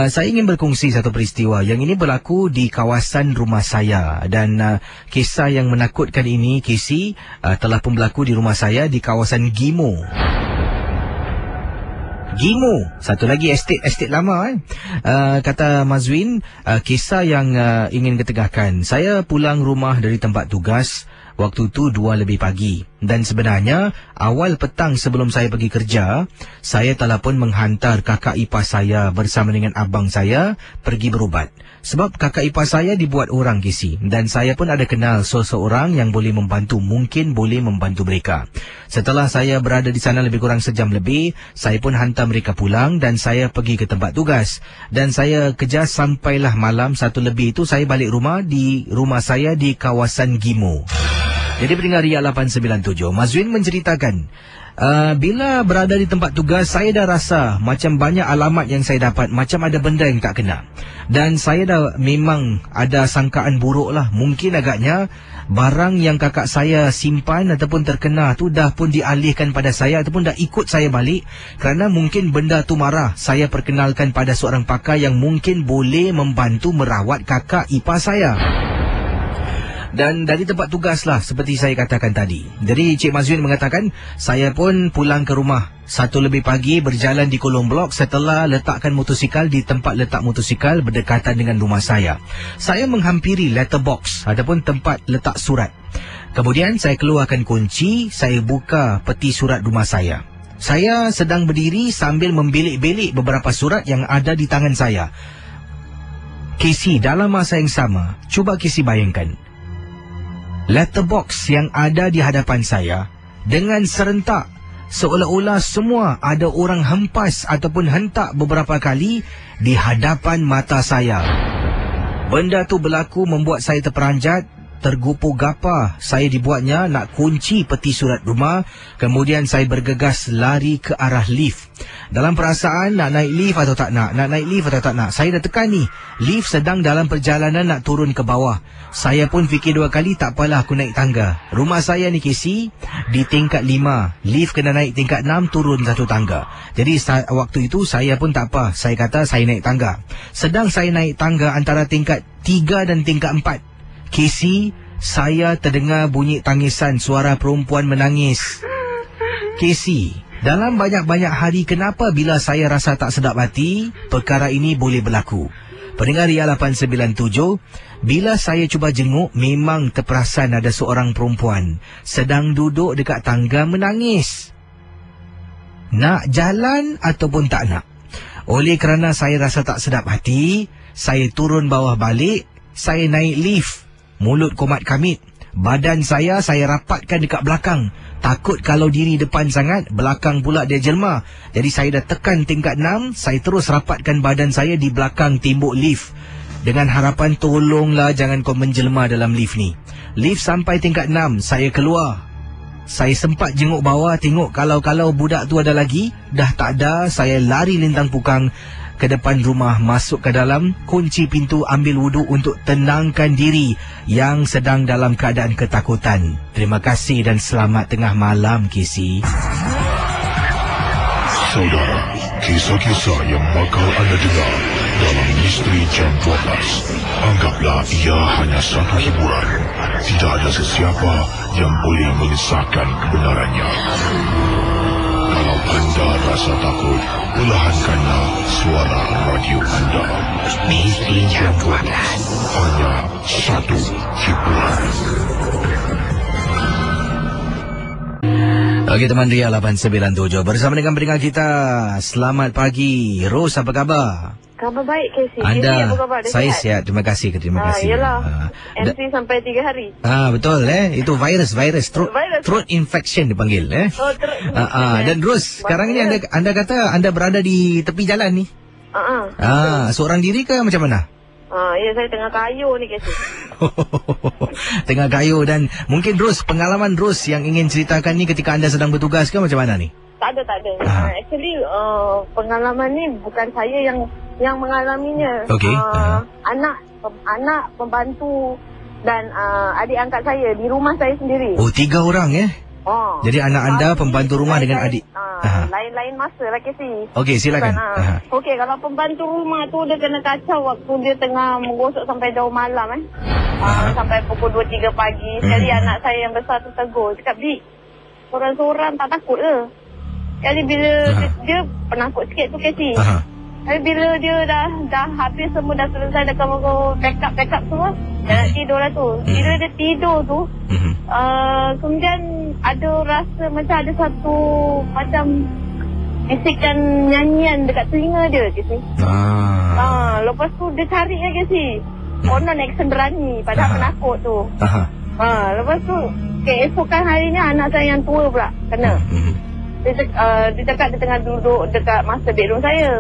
Saya ingin berkongsi satu peristiwa. Yang ini berlaku di kawasan rumah saya. Dan kisah yang menakutkan ini Kisi telah pun berlaku di rumah saya di kawasan Gimo, satu lagi estate lama kata Mazwin, kisah yang ingin ketengahkan. Saya pulang rumah dari tempat tugas waktu tu 2 lebih pagi. Dan sebenarnya awal petang sebelum saya pergi kerja, saya telah pun menghantar kakak ipar saya bersama dengan abang saya pergi berubat. Sebab kakak ipar saya dibuat orang KC, dan saya pun ada kenal seseorang yang boleh membantu, mungkin boleh membantu mereka. Setelah saya berada di sana lebih kurang sejam lebih, saya pun hantar mereka pulang dan saya pergi ke tempat tugas. Dan saya kerja sampailah malam 1 lebih itu saya balik rumah di rumah saya di kawasan Gimo. Jadi pendengar Ria 897, Mazwin menceritakan, bila berada di tempat tugas, saya dah rasa macam banyak alamat yang saya dapat, macam ada benda yang tak kena. Dan saya dah memang ada sangkaan buruk lah. Mungkin agaknya barang yang kakak saya simpan ataupun terkena tu dah pun dialihkan pada saya ataupun dah ikut saya balik. Kerana mungkin benda tu marah. Saya perkenalkan pada seorang pakar yang mungkin boleh membantu merawat kakak ipar saya. Dan dari tempat tugas lah, seperti saya katakan tadi. Jadi Cik Mazwin mengatakan, saya pun pulang ke rumah 1:00 pagi, berjalan di kolong blok setelah letakkan motosikal di tempat letak motosikal berdekatan dengan rumah saya. Saya menghampiri letterbox ataupun tempat letak surat. Kemudian saya keluarkan kunci, saya buka peti surat rumah saya. Saya sedang berdiri sambil membelik-belik beberapa surat yang ada di tangan saya. Casey, dalam masa yang sama, cuba Casey bayangkan. Letterbox yang ada di hadapan saya dengan serentak seolah-olah semua ada orang hempas ataupun hentak beberapa kali di hadapan mata saya. Benda tu berlaku membuat saya terperanjat, tergopoh gapah. Saya dibuatnya nak kunci peti surat rumah. Kemudian saya bergegas lari ke arah lift. Dalam perasaan nak naik lift atau tak nak, nak naik lift atau tak nak. Saya dah tekan ni, lift sedang dalam perjalanan nak turun ke bawah. Saya pun fikir 2 kali, tak apalah aku naik tangga. Rumah saya ni Casey di tingkat 5, lift kena naik tingkat 6, turun 1 tangga. Jadi waktu itu saya pun tak apa, saya kata saya naik tangga. Sedang saya naik tangga antara tingkat 3 dan tingkat 4, Casey, saya terdengar bunyi tangisan, suara perempuan menangis. Casey, dalam banyak-banyak hari, kenapa bila saya rasa tak sedap hati, perkara ini boleh berlaku? Pendengar Ria 897, bila saya cuba jenguk, memang terperasan ada seorang perempuan sedang duduk dekat tangga menangis. Nak jalan ataupun tak nak. Oleh kerana saya rasa tak sedap hati, saya turun bawah balik, saya naik lift. Mulut komat kamit. Badan saya rapatkan dekat belakang. Takut kalau diri depan sangat, belakang pula dia jelma. Jadi saya dah tekan tingkat 6, saya terus rapatkan badan saya di belakang tembok lift. Dengan harapan tolonglah jangan kau menjelma dalam lift ni. Lift sampai tingkat 6, saya keluar. Saya sempat jenguk bawah, tengok kalau budak tu ada lagi. Dah tak ada, saya lari lintang pukang ke depan rumah, masuk ke dalam, kunci pintu, ambil wuduk untuk tenangkan diri yang sedang dalam keadaan ketakutan. Terima kasih dan selamat tengah malam, Casey. Saudara, kisah-kisah yang bakal anda dengar dalam Misteri Jam 12, anggaplah ia hanya satu hiburan. Tidak ada sesiapa yang boleh mengesahkan kebenarannya. Kalau anda rasa takut, perlahankanlah suara radio anda. Misteri Jam 12, hanya satu hiburan. Okey teman Ria 897, bersama dengan pendengar kita. Selamat pagi, Ros, apa khabar? Khabar baik, Casey. Anda, apa khabar? saya sihat, terima kasih. Yalah, MC sampai 3 hari. Betul itu virus throat infection dipanggil Oh, dan Ros, sekarang ni anda kata anda berada di tepi jalan ni. Seorang diri ke macam mana? Ya, saya tengah kayu ni, Casey. Tengah kayu. Dan mungkin Ros, pengalaman Ros yang ingin ceritakan ni ketika anda sedang bertugas ke macam mana ni? Tak ada. Actually, pengalaman ni bukan saya yang mengalaminya. Okey. Anak pembantu dan adik angkat saya di rumah saya sendiri. Oh, 3 orang Jadi anak anda, pembantu rumah dengan adik. Lain masa lah, Casey. Okey, silakan. Okey, kalau pembantu rumah tu dia kena kacau waktu dia tengah menggosok sampai jauh malam sampai pukul 2-3 pagi. Jadi anak saya yang besar tu tegur, cakap, "Dik, sorang-sorang tak takut ke?" Jadi bila dia penakut sikit tu, Casey. Tapi bila dia dah habis semua, dah selesai, dah kamu backup semua, dia nak tidur lah tu. Bila dia tidur tu, kemudian ada rasa macam ada satu macam bisikan nyanyian dekat telinga dia, Casey. Lepas tu dia cari lagi, Casey. Konon action berani, padahal penakut tu. Lepas tu, keesokan harinya anak saya yang tua pula kena. Dia cakap dia tengah duduk dekat master bedroom saya.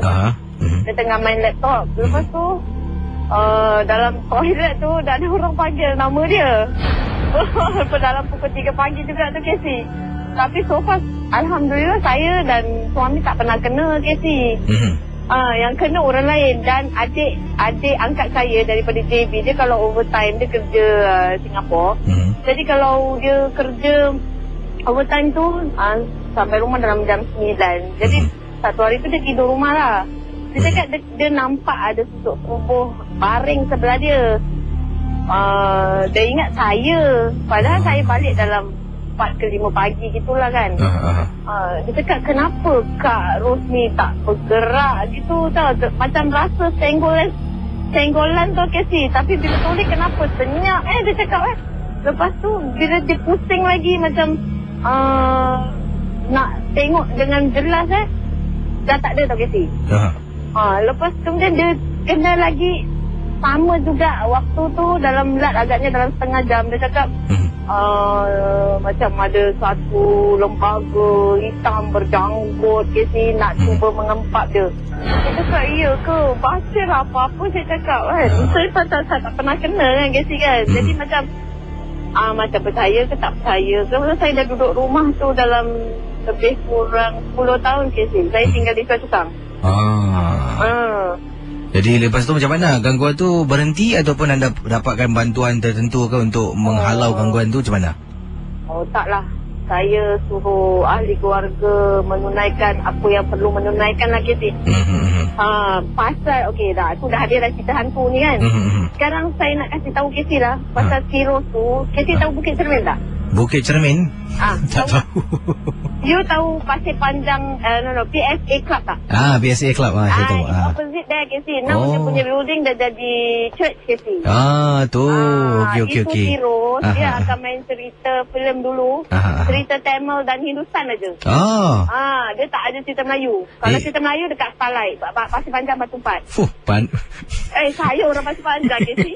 Dia tengah main laptop. Lepas tu dalam toilet tu dah ada orang panggil nama dia. dalam pukul 3 pagi juga tu Casey. Tapi so far alhamdulillah saya dan suami tak pernah kena Casey. Yang kena orang lain. Dan adik angkat saya daripada JB, dia kalau overtime dia kerja Singapura. Jadi kalau dia kerja overtime tu sampai rumah dalam jam 9. Jadi satu hari tu dia tidur rumah lah. Dia cakap dia nampak ada susuk tubuh baring sebelah dia. Dia ingat saya. Padahal saya balik dalam 4 ke 5 pagi gitulah kan. Dia cakap kenapa Kak Rosni tak bergerak gitu tau. Macam rasa senggolan tu Casey. Tapi bila toleh kenapa senyap dia cakap lepas tu bila dia pusing lagi macam nak tengok dengan jelas dah tak ada tau Casey. Lepas kemudian dia kena lagi sama juga waktu tu dalam agaknya dalam setengah jam. Dia cakap macam ada satu lembaga hitam berjanggut Casey nak cuba mengempat dia. Dia cakap iya ke? Baca lah apa-apa saya cakap kan. Saya tak pernah kena kan Casey kan. Jadi macam percaya ke tak percaya ke. Saya dah duduk rumah tu dalam lebih kurang 10 tahun Casey. Saya tinggal di Choa Chu Kang. Jadi lepas tu macam mana? Gangguan tu berhenti ataupun anda dapatkan bantuan tertentu ke untuk menghalau gangguan tu macam mana? Taklah. Saya suruh ahli keluarga menunaikan apa yang perlu menunaikan lah Casey. Pasal okey dah, tu dah ada dah cerita hantu ni kan. Sekarang saya nak kasih tahu Casey lah pasal Cirrus tu. Casey tahu Bukit Cermin tak? Bukit Cermin? Tak tahu. You tahu Pasir Panjang PSA Club tak? PSA Club saya tahu. Opposite there Casey. Now dia punya building dah jadi church Casey. Tu. Okey. Itu Cirrus. Dia akan main cerita filem dulu. Cerita Tamil dan Hindustan aja. Dia tak ada cerita Melayu. Kalau cerita Melayu dekat Starlight, Pasir Panjang Batu Empat. Saya orang Pasir Panjang Casey.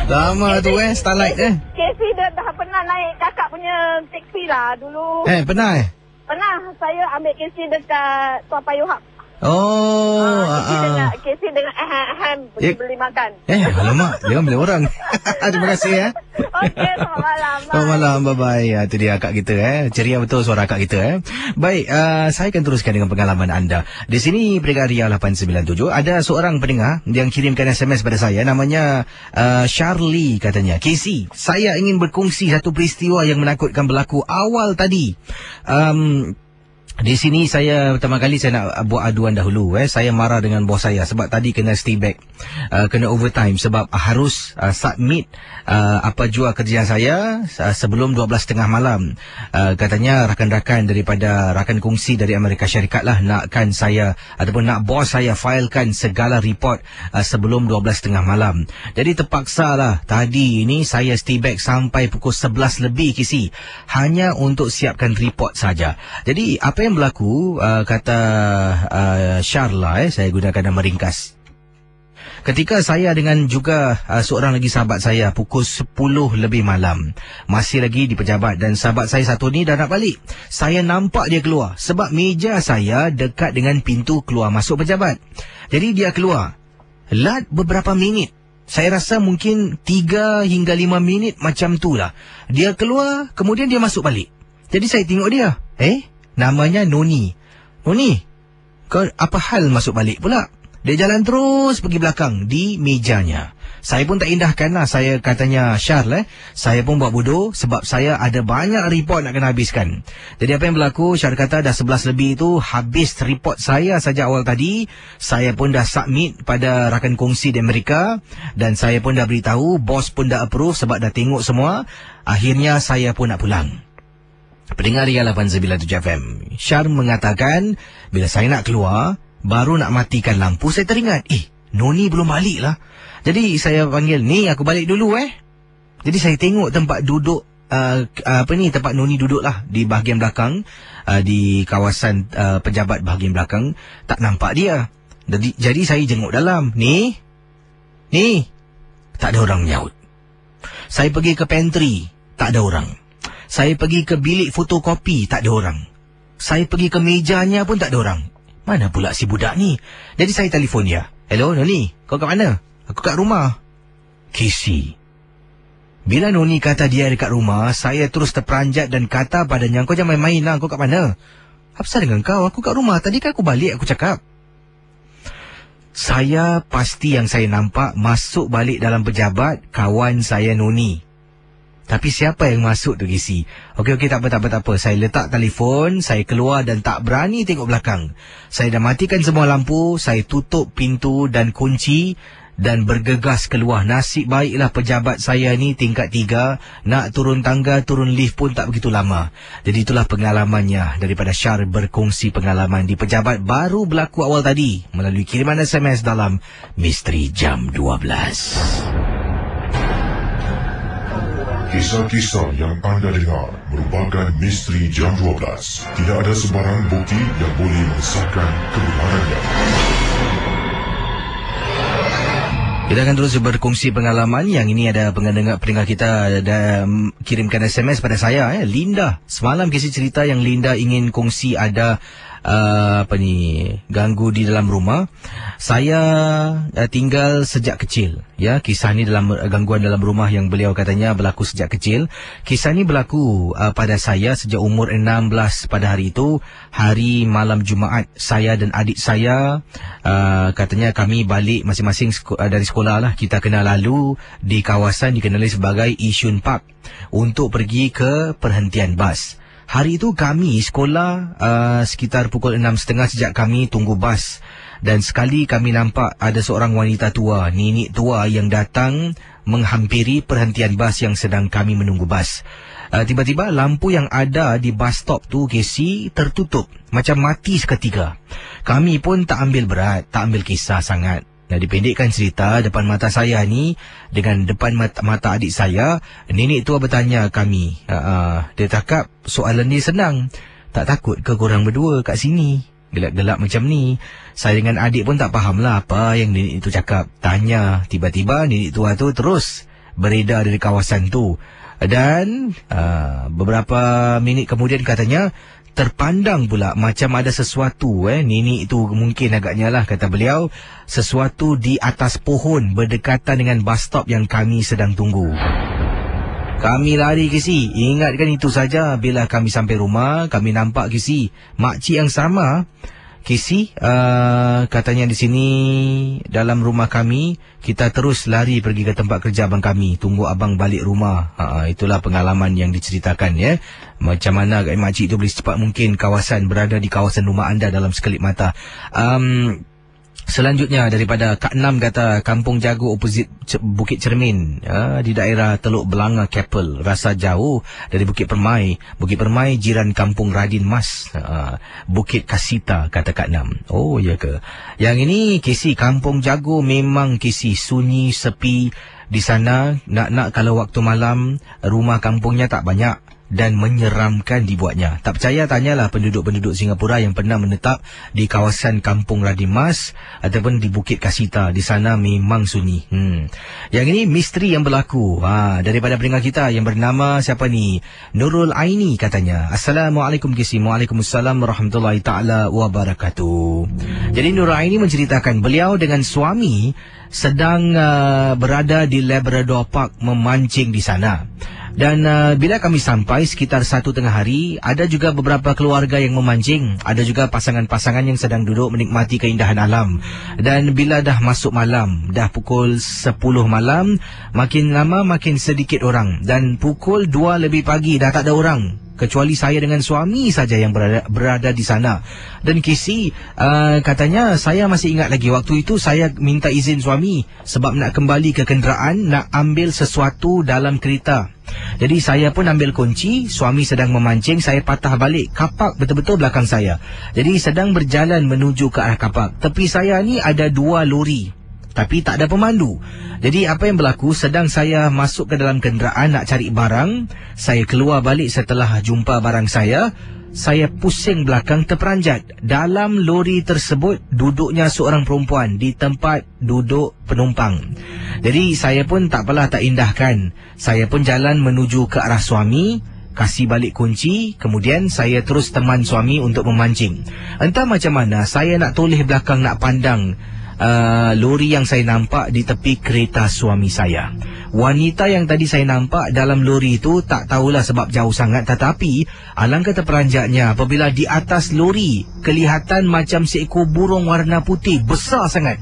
Lama tu Starlight Casey dah pernah naik kakak punya taksi lah dulu. Pernah Pernah. Saya ambil Casey dekat Toa Payoh Hub. Casey dengan beli makan. Alamak, jangan beli orang. Terima kasih Okey, selamat malam. Selamat malam, bye-bye. Itu dia akak kita Ceria betul suara akak kita Baik, saya akan teruskan dengan pengalaman anda. Di sini peringkat Ria 897 ada seorang pendengar yang kirimkan SMS pada saya. Namanya Charlie katanya. Casey, saya ingin berkongsi satu peristiwa yang menakutkan berlaku awal tadi. Di sini saya pertama kali saya nak buat aduan dahulu. Saya marah dengan bos saya sebab tadi kena stay back, kena overtime sebab harus submit apa jua kerjaan saya sebelum 12.30 malam. Katanya rakan-rakan daripada rakan kongsi dari Amerika Syarikat lah nakkan saya ataupun nak bos saya filekan segala report sebelum 12.30 malam. Jadi terpaksa lah tadi ini saya stay back sampai pukul 11 lebih Casey hanya untuk siapkan report saja. Jadi apa yang berlaku, kata Sharla, saya gunakan nama ringkas. Ketika saya dengan juga seorang lagi sahabat saya pukul 10 lebih malam, masih lagi di pejabat, dan sahabat saya satu ni dah nak balik. Saya nampak dia keluar sebab meja saya dekat dengan pintu keluar masuk pejabat. Jadi dia keluar. Lat beberapa minit. Saya rasa mungkin 3 hingga 5 minit macam tu lah. Dia keluar, kemudian dia masuk balik. Jadi saya tengok dia. Namanya Noni. Noni, kau apa hal masuk balik pula? Dia jalan terus pergi belakang di mejanya. Saya pun tak indahkan lah. Saya katanya Syar saya pun buat bodoh sebab saya ada banyak report nak kena habiskan. Jadi apa yang berlaku, Syar kata dah 11 lebih tu habis report saya saja awal tadi. Saya pun dah submit pada rakan kongsi di Amerika dan saya pun dah beritahu, bos pun dah approve sebab dah tengok semua. Akhirnya saya pun nak pulang. Pendengar Ria 897 FM, Syar mengatakan bila saya nak keluar baru nak matikan lampu, saya teringat Noni belum balik lah. Jadi saya panggil, ni aku balik dulu Jadi saya tengok tempat duduk tempat Noni duduk lah di bahagian belakang, di kawasan pejabat bahagian belakang. Tak nampak dia. Jadi saya jenguk dalam. Ni tak ada orang nyaut. Saya pergi ke pantry, tak ada orang. Saya pergi ke bilik fotokopi, tak ada orang. Saya pergi ke mejanya pun tak ada orang. Mana pula si budak ni? Jadi saya telefon dia. Hello Noni, kau kat mana? Aku kat rumah. Casey, Bila Noni kata dia dekat rumah, saya terus terperanjat dan kata padanya, kau jangan main-main lah, kau kat mana? Apa salah dengan kau? Aku kat rumah. Tadi kan aku balik, aku cakap. Saya pasti yang saya nampak masuk balik dalam pejabat kawan saya Noni. Tapi siapa yang masuk tu, Kisi? Okey, tak apa. Saya letak telefon, saya keluar dan tak berani tengok belakang. Saya dah matikan semua lampu, saya tutup pintu dan kunci dan bergegas keluar. Nasib baiklah pejabat saya ni tingkat 3, nak turun tangga, turun lift pun tak begitu lama. Jadi itulah pengalamannya daripada Syar berkongsi pengalaman di pejabat baru berlaku awal tadi melalui kiriman SMS dalam Misteri Jam 12. Kisah-kisah yang anda dengar merupakan Misteri Jam 12. Tidak ada sebarang bukti yang boleh mengesahkan kebenarannya. Kita akan terus berkongsi pengalaman. Yang ini ada pendengar kita ada kirimkan SMS pada saya, Linda. Semalam kisah cerita yang Linda ingin kongsi ada ganggu di dalam rumah. Saya tinggal sejak kecil. Ya, kisah ni dalam gangguan dalam rumah yang beliau katanya berlaku sejak kecil. Kisah ni berlaku pada saya sejak umur 16 pada hari itu, hari malam Jumaat. Saya dan adik saya katanya kami balik masing-masing dari sekolah lah. Kita kena lalu di kawasan dikenali sebagai Yishun Park untuk pergi ke perhentian bas. Hari itu kami sekolah sekitar pukul 6.30 sejak kami tunggu bas. Dan sekali kami nampak ada seorang wanita tua, nenek tua yang datang menghampiri perhentian bas yang sedang kami menunggu bas. Tiba-tiba lampu yang ada di bus stop tu, Casey, tertutup. Macam mati seketika. Kami pun tak ambil berat, tak ambil kisah sangat. Nah, dipendekkan cerita, depan mata saya ni, dengan depan mata adik saya, nenek tua bertanya kami. Dia cakap, soalan ni senang. Tak takut ke korang berdua kat sini? Gelap-gelap macam ni. Saya dengan adik pun tak faham lah apa yang nenek itu cakap. Tanya, tiba-tiba nenek tua tu terus beredar dari kawasan tu. Dan beberapa minit kemudian katanya, terpandang pula macam ada sesuatu, nenek itu mungkin agaknya lah, kata beliau, sesuatu di atas pohon berdekatan dengan bus stop yang kami sedang tunggu. Kami lari, Kisi. Ingatkan itu saja. Bila kami sampai rumah, kami nampak, Kisi, makcik yang sama, Kisi, katanya di sini dalam rumah kami, kita terus lari pergi ke tempat kerja abang kami, tunggu abang balik rumah. Itulah pengalaman yang diceritakan, ya. Macam mana makcik itu boleh secepat mungkin berada di kawasan rumah anda dalam sekelip mata. Selanjutnya daripada Kak Nam kata, Kampung Jago opposite Bukit Cermin, di daerah Teluk Belanga Keppel, rasa jauh dari Bukit Permai. Bukit Permai jiran Kampung Radin Mas, Bukit Kasita, kata Kak Nam. Oh ya ke? Yang ini Kisi, Kampung Jago memang, Kisi, sunyi sepi di sana. Nak kalau waktu malam rumah kampungnya tak banyak dan menyeramkan dibuatnya. Tak percaya, tanyalah penduduk-penduduk Singapura yang pernah menetap di kawasan Kampung Radimas ataupun di Bukit Kasita. Di sana memang sunyi. Yang ini misteri yang berlaku daripada pendengar kita yang bernama siapa ni? Nurul Aini katanya. Assalamualaikum Kisi. Waalaikumsalam warahmatullahi ta'ala wabarakatuh. Jadi Nurul Aini menceritakan beliau dengan suami sedang berada di Labrador Park memancing di sana. Dan bila kami sampai sekitar 1:30 hari, ada juga beberapa keluarga yang memancing. Ada juga pasangan-pasangan yang sedang duduk menikmati keindahan alam. Dan bila dah masuk malam, dah pukul 10 malam, makin lama makin sedikit orang. Dan pukul 2 lebih pagi dah tak ada orang, kecuali saya dengan suami saja yang berada di sana. Dan Kisi, katanya saya masih ingat lagi waktu itu saya minta izin suami sebab nak kembali ke kenderaan, nak ambil sesuatu dalam kereta. Jadi saya pun ambil kunci, suami sedang memancing, saya patah balik. Kapak betul-betul belakang saya. Jadi sedang berjalan menuju ke arah kapak. Tepi saya ni ada 2 lori, tapi tak ada pemandu. Jadi apa yang berlaku, sedang saya masuk ke dalam kenderaan nak cari barang, saya keluar balik setelah jumpa barang saya pusing belakang, terperanjat. Dalam lori tersebut duduknya seorang perempuan di tempat duduk penumpang. Jadi saya pun tak indahkan. Saya pun jalan menuju ke arah suami, kasih balik kunci, kemudian saya terus teman suami untuk memancing. Entah macam mana saya nak toleh belakang, nak pandang lori yang saya nampak di tepi kereta suami saya. Wanita yang tadi saya nampak dalam lori itu tak tahulah sebab jauh sangat, tetapi alangkah terperanjatnya apabila di atas lori kelihatan macam seekor burung warna putih besar sangat.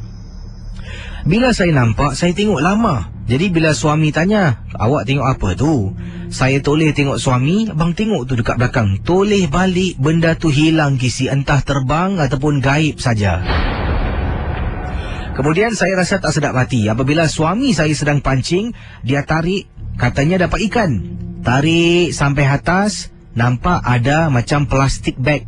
Bila saya nampak, saya tengok lama. Jadi bila suami tanya, awak tengok apa tu? Saya toleh tengok suami, abang tengok tu dekat belakang. Toleh balik, benda tu hilang kisi, entah terbang ataupun gaib saja. Kemudian saya rasa tak sedap hati apabila suami saya sedang pancing, dia tarik, katanya dapat ikan. Tarik sampai atas, nampak ada macam plastik bag.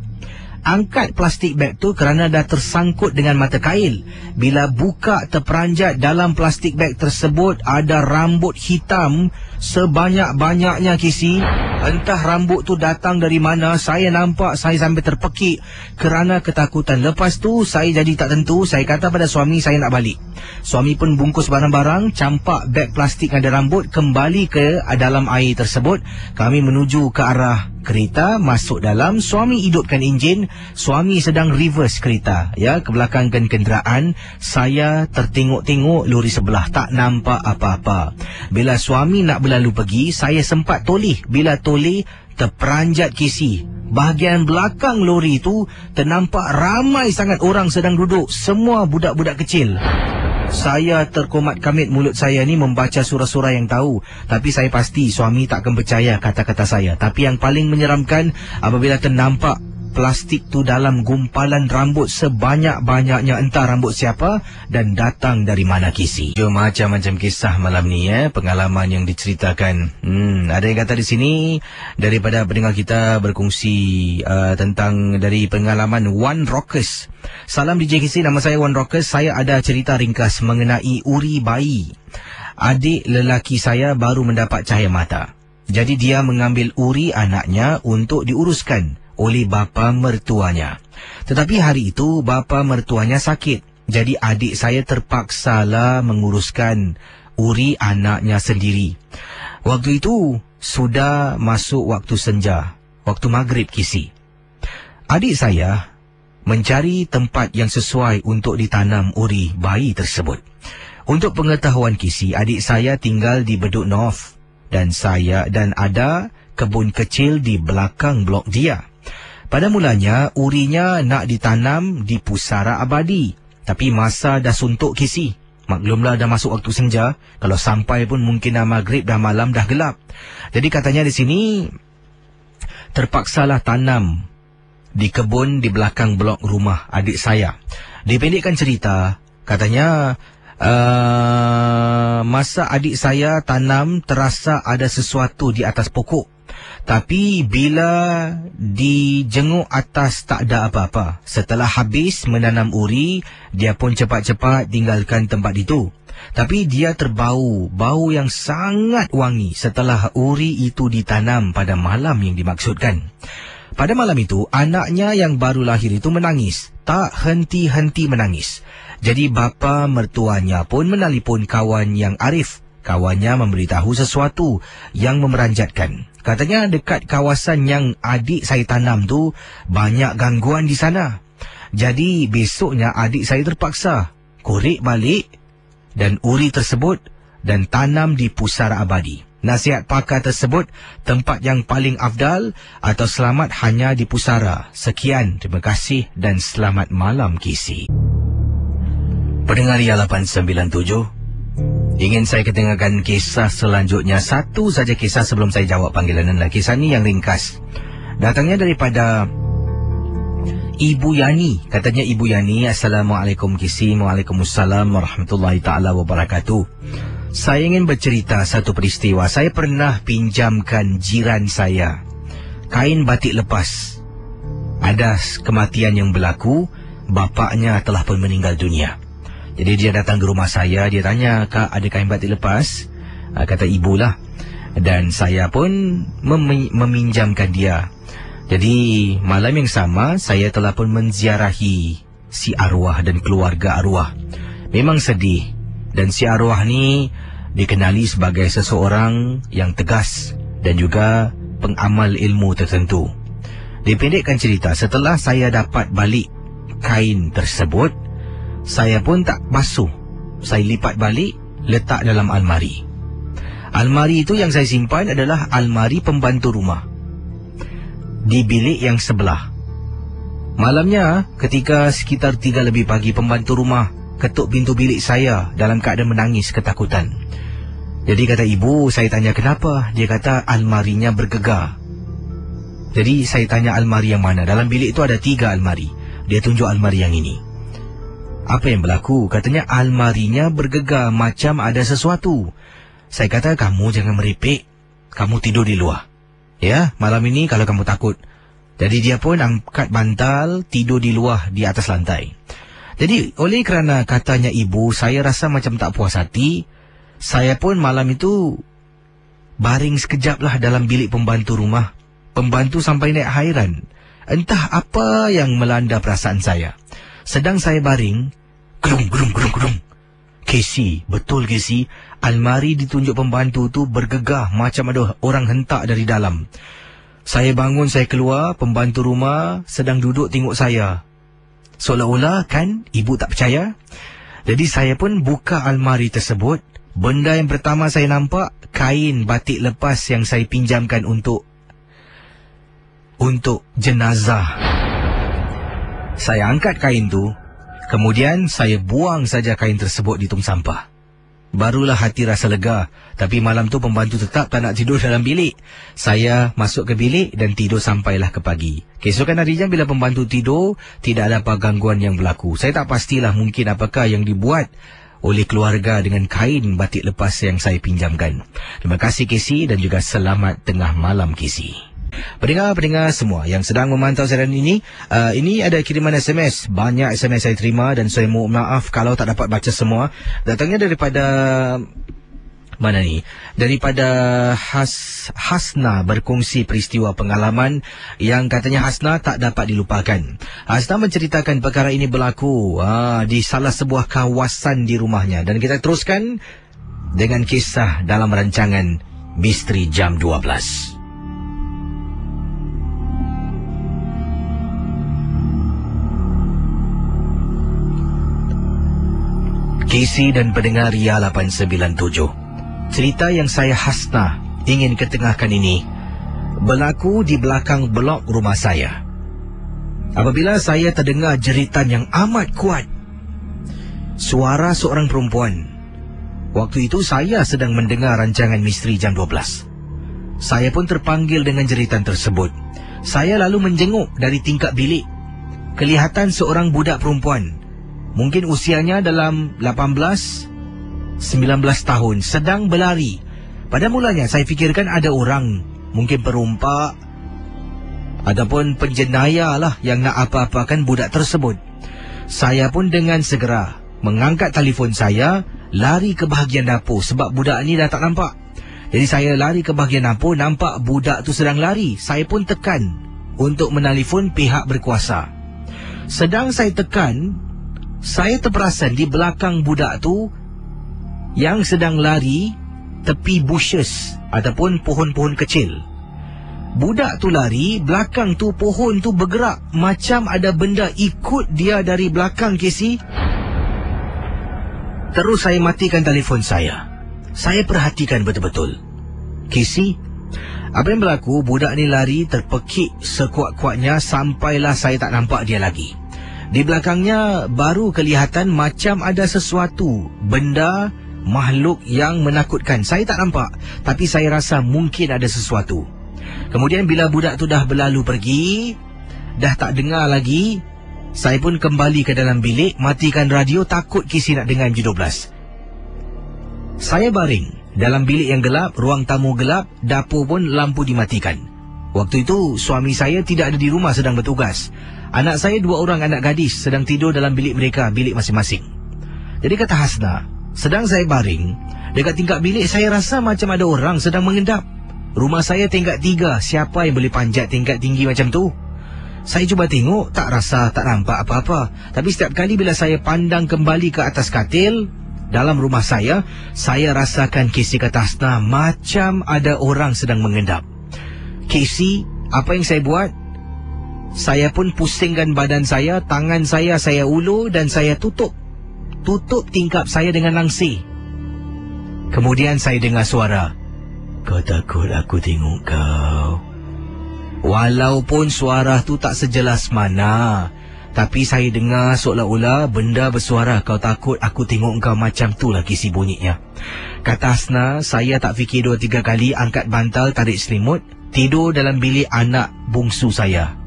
Angkat plastik bag tu kerana dah tersangkut dengan mata kail. Bila buka terperanjat dalam plastik bag tersebut ada rambut hitam sebanyak-banyaknya kisi. Entah rambut tu datang dari mana, saya nampak saya sampai terpekik kerana ketakutan. Lepas tu saya jadi tak tentu, saya kata pada suami saya nak balik. Suami pun bungkus barang-barang, campak beg plastik ada rambut, kembali ke dalam air tersebut. Kami menuju ke arah kereta, masuk dalam, suami hidupkan enjin, suami sedang reverse kereta, ya, ke belakangkan kenderaan. Saya tertengok-tengok lori sebelah, tak nampak apa-apa. Bila suami nak berlalu pergi, saya sempat toleh. Bila toleh, terperanjat kisi. Bahagian belakang lori itu ternampak ramai sangat orang sedang duduk, semua budak-budak kecil. Saya terkomat kamit, mulut saya ni membaca surah-surah yang tahu. Tapi saya pasti suami takkan percaya kata-kata saya. Tapi yang paling menyeramkan apabila ternampak plastik tu dalam gumpalan rambut sebanyak-banyaknya, entah rambut siapa dan datang dari mana kisi. Macam-macam kisah malam ni, pengalaman yang diceritakan. Ada yang kata di sini daripada pendengar kita berkongsi tentang dari pengalaman One Rockers. Salam DJ Kisi, nama saya One Rockers. Saya ada cerita ringkas mengenai uri bayi. Adik lelaki saya baru mendapat cahaya mata. Jadi dia mengambil uri anaknya untuk diuruskan oleh bapa mertuanya. Tetapi hari itu bapa mertuanya sakit. Jadi adik saya terpaksalah menguruskan uri anaknya sendiri. Waktu itu sudah masuk waktu senja, waktu maghrib kisi. Adik saya mencari tempat yang sesuai untuk ditanam uri bayi tersebut. Untuk pengetahuan kisi, adik saya tinggal di Bedok North dan ada kebun kecil di belakang blok dia. Pada mulanya, urinya nak ditanam di pusara abadi. Tapi masa dah suntuk kisi. Maklumlah dah masuk waktu senja. Kalau sampai pun mungkin dah maghrib, dah malam, dah gelap. Jadi katanya di sini, terpaksalah tanam di kebun di belakang blok rumah adik saya. Dipendekkan cerita, katanya masa adik saya tanam terasa ada sesuatu di atas pokok. Tapi bila dijenguk atas tak ada apa-apa. Setelah habis menanam uri, dia pun cepat-cepat tinggalkan tempat itu. Tapi dia terbau, bau yang sangat wangi setelah uri itu ditanam pada malam yang dimaksudkan. Pada malam itu, anaknya yang baru lahir itu menangis. Tak henti-henti menangis. Jadi bapa mertuanya pun menelpon kawan yang arif. Kawannya memberitahu sesuatu yang memeranjatkan. Katanya dekat kawasan yang adik saya tanam tu banyak gangguan di sana. Jadi besoknya adik saya terpaksa korek balik dan uri tersebut dan tanam di pusara abadi. Nasihat pakar tersebut, tempat yang paling afdal atau selamat hanya di pusara. Sekian, terima kasih dan selamat malam kisi. Pendengar Ria 897, ingin saya ketengahkan kisah selanjutnya. Satu saja kisah sebelum saya jawab panggilan anda. Kisah ni yang ringkas. Datangnya daripada Ibu Yani. Katanya Ibu Yani, Assalamualaikum Kisi. Waalaikumsalam warahmatullahi ta'ala wabarakatuh. Saya ingin bercerita satu peristiwa. Saya pernah pinjamkan jiran saya kain batik lepas. Ada kematian yang berlaku. Bapaknya telah pun meninggal dunia. Jadi dia datang ke rumah saya, dia tanya, Kak, ada kain batik lepas? Kata ibu lah. Dan saya pun meminjamkan dia. Jadi malam yang sama, saya telah pun menziarahi si arwah dan keluarga arwah. Memang sedih. Dan si arwah ni dikenali sebagai seseorang yang tegas dan juga pengamal ilmu tertentu. Dipendekkan cerita, setelah saya dapat balik kain tersebut, Saya pun tak basuh. Saya lipat balik, letak dalam almari. Almari itu yang saya simpan adalah almari pembantu rumah di bilik yang sebelah. Malamnya, ketika sekitar 3 lebih pagi, pembantu rumah ketuk pintu bilik saya dalam keadaan menangis ketakutan. Jadi kata ibu, saya tanya kenapa. Dia kata almarinya bergegar. Jadi saya tanya almari yang mana. Dalam bilik itu ada 3 almari. Dia tunjuk almari yang ini. Apa yang berlaku? Katanya almarinya bergegar macam ada sesuatu. Saya kata kamu jangan merepek. Kamu tidur di luar. Ya, malam ini kalau kamu takut. Jadi dia pun angkat bantal, tidur di luar di atas lantai. Jadi oleh kerana katanya ibu, saya rasa macam tak puas hati. Saya pun malam itu baring sekejap lah dalam bilik pembantu rumah. Pembantu sampai naik hairan. Entah apa yang melanda perasaan saya. Sedang saya baring, gerung. Casey, betul Casey, almari ditunjuk pembantu tu bergegar macam ada orang hentak dari dalam. Saya bangun, saya keluar, pembantu rumah sedang duduk tengok saya. Seolah-olah kan ibu tak percaya. Jadi saya pun buka almari tersebut. Benda yang pertama saya nampak, kain batik lepas yang saya pinjamkan untuk jenazah. Saya angkat kain tu, kemudian saya buang saja kain tersebut di tong sampah. Barulah hati rasa lega. Tapi malam tu pembantu tetap tak nak tidur dalam bilik. Saya masuk ke bilik dan tidur sampailah ke pagi. Keesokan harinya bila pembantu tidur, tidak ada apa gangguan yang berlaku. Saya tak pastilah mungkin apakah yang dibuat oleh keluarga dengan kain batik lepas yang saya pinjamkan. Terima kasih Casey dan juga selamat tengah malam Casey. Pendengar-pendengar semua yang sedang memantau siaran ini ada kiriman SMS. Banyak SMS saya terima dan saya mohon maaf kalau tak dapat baca semua. Datangnya daripada mana ni? Daripada Hasna berkongsi peristiwa pengalaman yang katanya Hasna tak dapat dilupakan. Hasna menceritakan perkara ini berlaku di salah sebuah kawasan di rumahnya. Dan kita teruskan dengan kisah dalam rancangan Misteri Jam 12. Casey dan pendengar Ria 897. Cerita yang saya Hasna ingin ketengahkan ini berlaku di belakang blok rumah saya. Apabila saya terdengar jeritan yang amat kuat, suara seorang perempuan. Waktu itu saya sedang mendengar rancangan Misteri Jam 12. Saya pun terpanggil dengan jeritan tersebut. Saya lalu menjenguk dari tingkap bilik. Kelihatan seorang budak perempuan. Mungkin usianya dalam 18-19 tahun, sedang berlari. Pada mulanya saya fikirkan ada orang, mungkin perompak ataupun penjenayah lah yang nak apa-apakan budak tersebut. Saya pun dengan segera mengangkat telefon saya, lari ke bahagian dapur sebab budak ni dah tak nampak. Jadi saya lari ke bahagian dapur, nampak budak tu sedang lari. Saya pun tekan untuk menelefon pihak berkuasa. Sedang saya tekan, saya terperasan di belakang budak tu yang sedang lari tepi bushes ataupun pohon-pohon kecil. Budak tu lari, belakang tu pohon tu bergerak macam ada benda ikut dia dari belakang Casey. Terus saya matikan telefon saya. Saya perhatikan betul-betul. Casey, apa yang berlaku? Budak ni lari terpekik sekuat-kuatnya sampailah saya tak nampak dia lagi. Di belakangnya baru kelihatan macam ada sesuatu, benda, makhluk yang menakutkan. Saya tak nampak, tapi saya rasa mungkin ada sesuatu. Kemudian bila budak tu dah berlalu pergi, dah tak dengar lagi, saya pun kembali ke dalam bilik, matikan radio, takut Casey nak dengar MJ12. Saya baring dalam bilik yang gelap, ruang tamu gelap, dapur pun lampu dimatikan. Waktu itu suami saya tidak ada di rumah, sedang bertugas. Anak saya 2 orang anak gadis sedang tidur dalam bilik mereka, bilik masing-masing. Jadi kata Hasna, sedang saya baring dekat tingkap bilik, saya rasa macam ada orang sedang mengendap. Rumah saya tingkat 3, siapa yang boleh panjat tingkat tinggi macam tu? Saya cuba tengok, tak rasa, tak nampak apa-apa. Tapi setiap kali bila saya pandang kembali ke atas katil dalam rumah saya rasakan Casey kata Hasna macam ada orang sedang mengendap. Casey, apa yang saya buat? Saya pun pusingkan badan saya, tangan saya ulur dan saya tutup tutup tingkap saya dengan langsir. Kemudian saya dengar suara, "Kau takut aku tengok kau?" Walaupun suara tu tak sejelas mana, tapi saya dengar seolah-olah benda bersuara, "Kau takut aku tengok kau?" Macam tu lah kisi bunyinya. Kata Hasna, saya tak fikir 2-3 kali, angkat bantal, tarik selimut, tidur dalam bilik anak bungsu saya.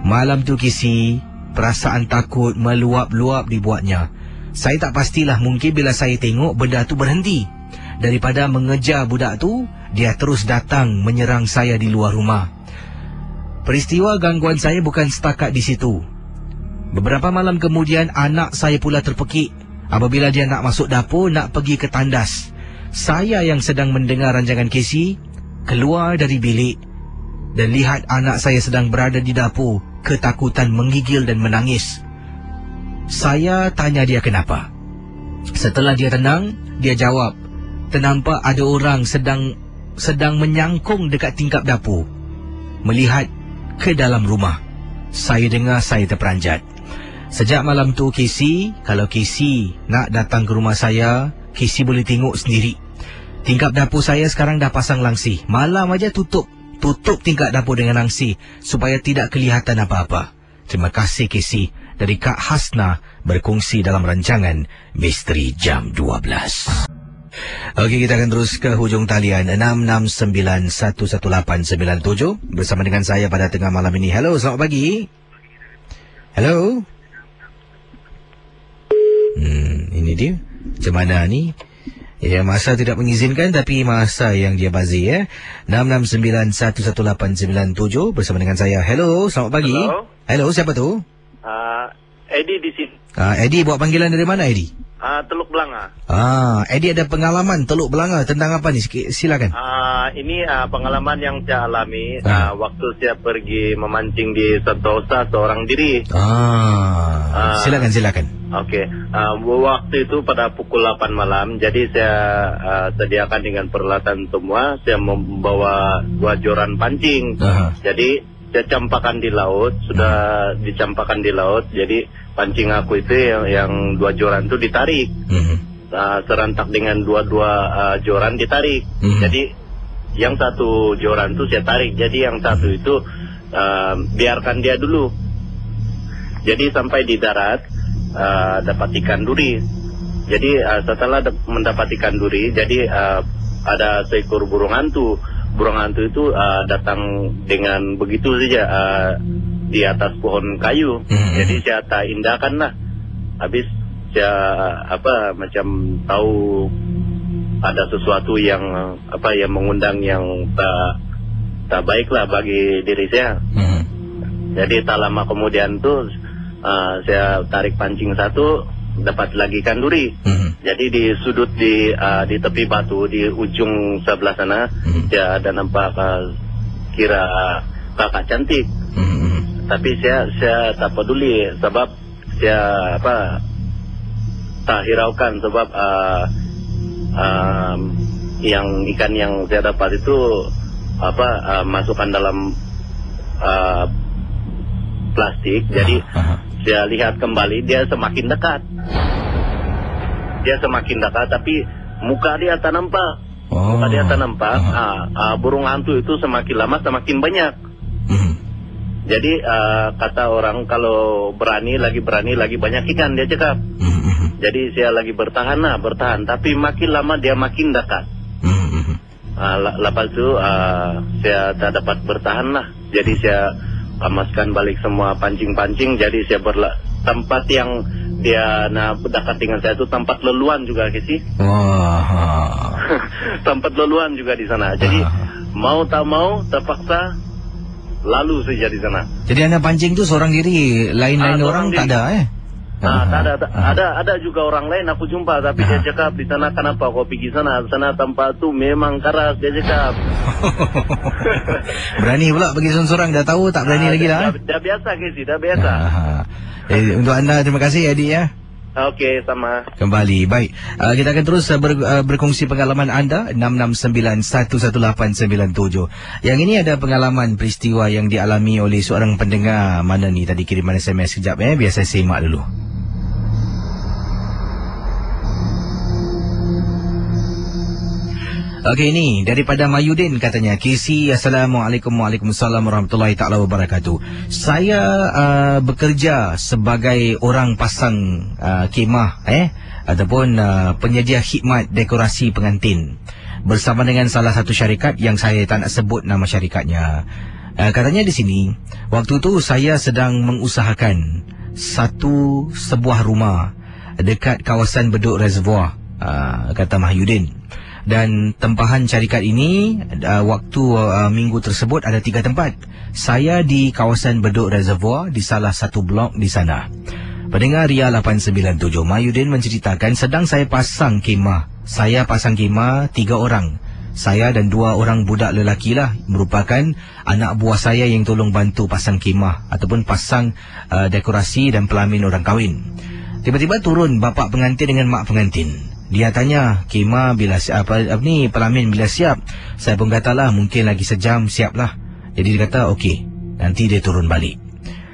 Malam tu kisi, perasaan takut meluap-luap dibuatnya. Saya tak pastilah, mungkin bila saya tengok benda tu berhenti. Daripada mengejar budak tu, dia terus datang menyerang saya di luar rumah. Peristiwa gangguan saya bukan setakat di situ. Beberapa malam kemudian, anak saya pula terpekik apabila dia nak masuk dapur, nak pergi ke tandas. Saya yang sedang mendengar rancangan Casey keluar dari bilik dan lihat anak saya sedang berada di dapur, ketakutan menggigil dan menangis. Saya tanya dia kenapa. Setelah dia tenang, dia jawab, "Ternampak ada orang sedang menyangkung dekat tingkap dapur, melihat ke dalam rumah." Saya dengar, saya terperanjat. Sejak malam tu Casey, kalau Casey nak datang ke rumah saya, Casey boleh tengok sendiri. Tingkap dapur saya sekarang dah pasang langsir. Malam aja tutup tingkap dapur dengan langsir supaya tidak kelihatan apa-apa. Terima kasih Casey. Dari Kak Hasna berkongsi dalam rancangan Misteri Jam 12. Okey, kita akan terus ke hujung talian 6691897 bersama dengan saya pada tengah malam ini. Hello, selamat pagi. Hello. Ini dia. Macam mana ni? Ya, masa tidak mengizinkan tapi masa yang dia bazir ya. 6691897 bersama dengan saya. Hello, selamat pagi. Hello, siapa tu? Eddie di sini. Eddie, buat panggilan dari mana Eddie? Teluk Belanga. Eddie ada pengalaman Teluk Belanga tentang apa ni? Silakan. Ini pengalaman yang saya alami waktu saya pergi memancing di Sentosa seorang diri. Silakan. Okey. Waktu itu pada pukul 8 malam. Jadi saya sediakan dengan peralatan semua. Saya membawa 2 joran pancing. Jadi saya campakkan di laut, sudah dicampakkan di laut. Jadi pancing aku itu yang 2 joran itu ditarik, serentak dengan dua joran ditarik. Jadi yang 1 joran itu saya tarik. Jadi yang 1 itu biarkan dia dulu. Jadi sampai di darat dapat ikan duri. Jadi setelah mendapat ikan duri, jadi ada seekor burung hantu. Burung hantu itu datang dengan begitu saja di atas pohon kayu. Jadi saya tak indahkan lah. Habis saya macam tahu ada sesuatu yang yang mengundang yang tak baik lah bagi diri saya. Jadi tak lama kemudian tuh saya tarik pancing 1, dapat lagi ikan duri. Jadi di sudut di tepi batu di ujung sebelah sana saya ada nampak kira kakak cantik. Tapi saya tak peduli sebab saya tak hiraukan sebab yang ikan yang saya dapat itu masukkan dalam plastik. Jadi saya lihat kembali dia semakin dekat. Tapi muka dia tak nampak. Burung hantu itu semakin lama semakin banyak. Jadi kata orang kalau lagi banyak ikan, dia cakap. Jadi saya lagi bertahan. Tapi makin lama dia makin dekat. Lepas itu saya tak dapat bertahan lah. Jadi saya kamaskan balik semua pancing-pancing. Jadi saya tempat yang dia dekat dengan saya itu tempat leluan juga Kisi. Tempat leluan juga di sana. Jadi mau tak mau terpaksa lalu saja di sana. Jadi anda pancing tu seorang diri, lain-lain orang tak ada tak ada. Ada juga orang lain aku jumpa, tapi dia cakap di sana kenapa kau pergi sana tempat tu memang keras, dia cakap. Berani pula pergi seorang-seorang, dah tahu tak berani lagi lah. Dah biasa Kisi, dah biasa. Untuk anda terima kasih Eddie ya. Okey, sama. Kembali. Baik. Kita akan terus berkongsi pengalaman anda 6691897. Yang ini ada pengalaman peristiwa yang dialami oleh seorang pendengar. Mana ni tadi kiriman SMS sekejap biar saya semak dulu. Okey, ni daripada Mayudin katanya, KC, Assalamualaikum, Waalaikumsalam warahmatullahi taala wabarakatuh. Saya bekerja sebagai orang pasang kemah ataupun penyedia khidmat dekorasi pengantin bersama dengan salah satu syarikat yang saya tak nak sebut nama syarikatnya. Katanya di sini, waktu tu saya sedang mengusahakan sebuah rumah dekat kawasan Bedok Reservoir, kata Mahyudin. Dan tempahan syarikat ini, waktu minggu tersebut ada 3 tempat. Saya di kawasan Bedok Reservoir di salah satu blok di sana. Pendengar Ria 897, Mahyudin menceritakan sedang saya pasang kemah. Saya pasang kemah 3 orang. Saya dan 2 orang budak lelaki lah, merupakan anak buah saya yang tolong bantu pasang kemah ataupun pasang dekorasi dan pelamin orang kahwin. Tiba-tiba turun bapa pengantin dengan mak pengantin. Dia tanya, kemah bila siap, pelamin bila siap? Saya pun katalah, mungkin lagi sejam siaplah. Jadi dia kata, okey, nanti dia turun balik.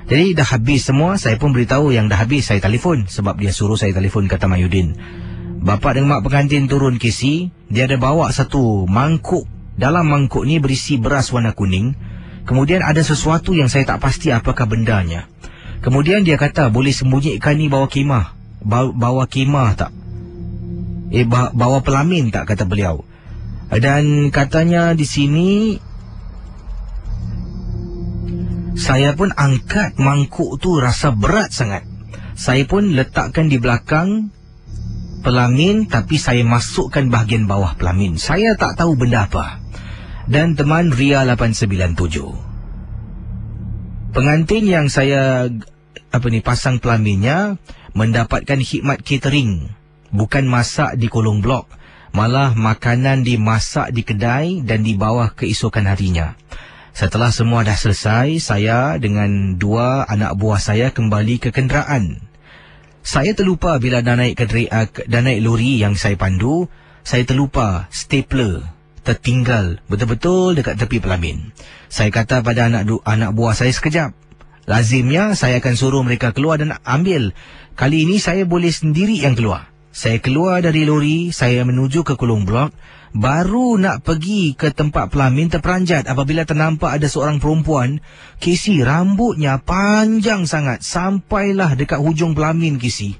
Jadi dah habis semua, saya pun beritahu yang dah habis, saya telefon. Sebab dia suruh saya telefon, kata Mahyudin. Bapa dan mak pengantin turun KC, dia ada bawa satu mangkuk. Dalam mangkuk ni berisi beras warna kuning. Kemudian ada sesuatu yang saya tak pasti apakah bendanya. Kemudian dia kata, boleh sembunyikan ni bawa kemah. Bawa kemah tak? Bawa pelamin tak, kata beliau. Dan katanya di sini, saya pun angkat mangkuk tu rasa berat sangat. Saya pun letakkan di belakang pelamin, tapi saya masukkan bahagian bawah pelamin. Saya tak tahu benda apa. Dan teman Ria 897, pengantin yang saya pasang pelaminnya mendapatkan khidmat catering. Bukan masak di kolong blok, malah makanan dimasak di kedai dan dibawa keesokan harinya. Setelah semua dah selesai, saya dengan 2 anak buah saya kembali ke kenderaan. Saya terlupa bila dah naik lori yang saya pandu, saya terlupa stapler tertinggal betul-betul dekat tepi pelamin. Saya kata pada anak buah saya, sekejap. Lazimnya saya akan suruh mereka keluar dan ambil. Kali ini saya boleh sendiri yang keluar. Saya keluar dari lori, saya menuju ke kolong blok. Baru nak pergi ke tempat pelamin, terperanjat apabila ternampak ada seorang perempuan. KC, rambutnya panjang sangat, sampailah dekat hujung pelamin KC.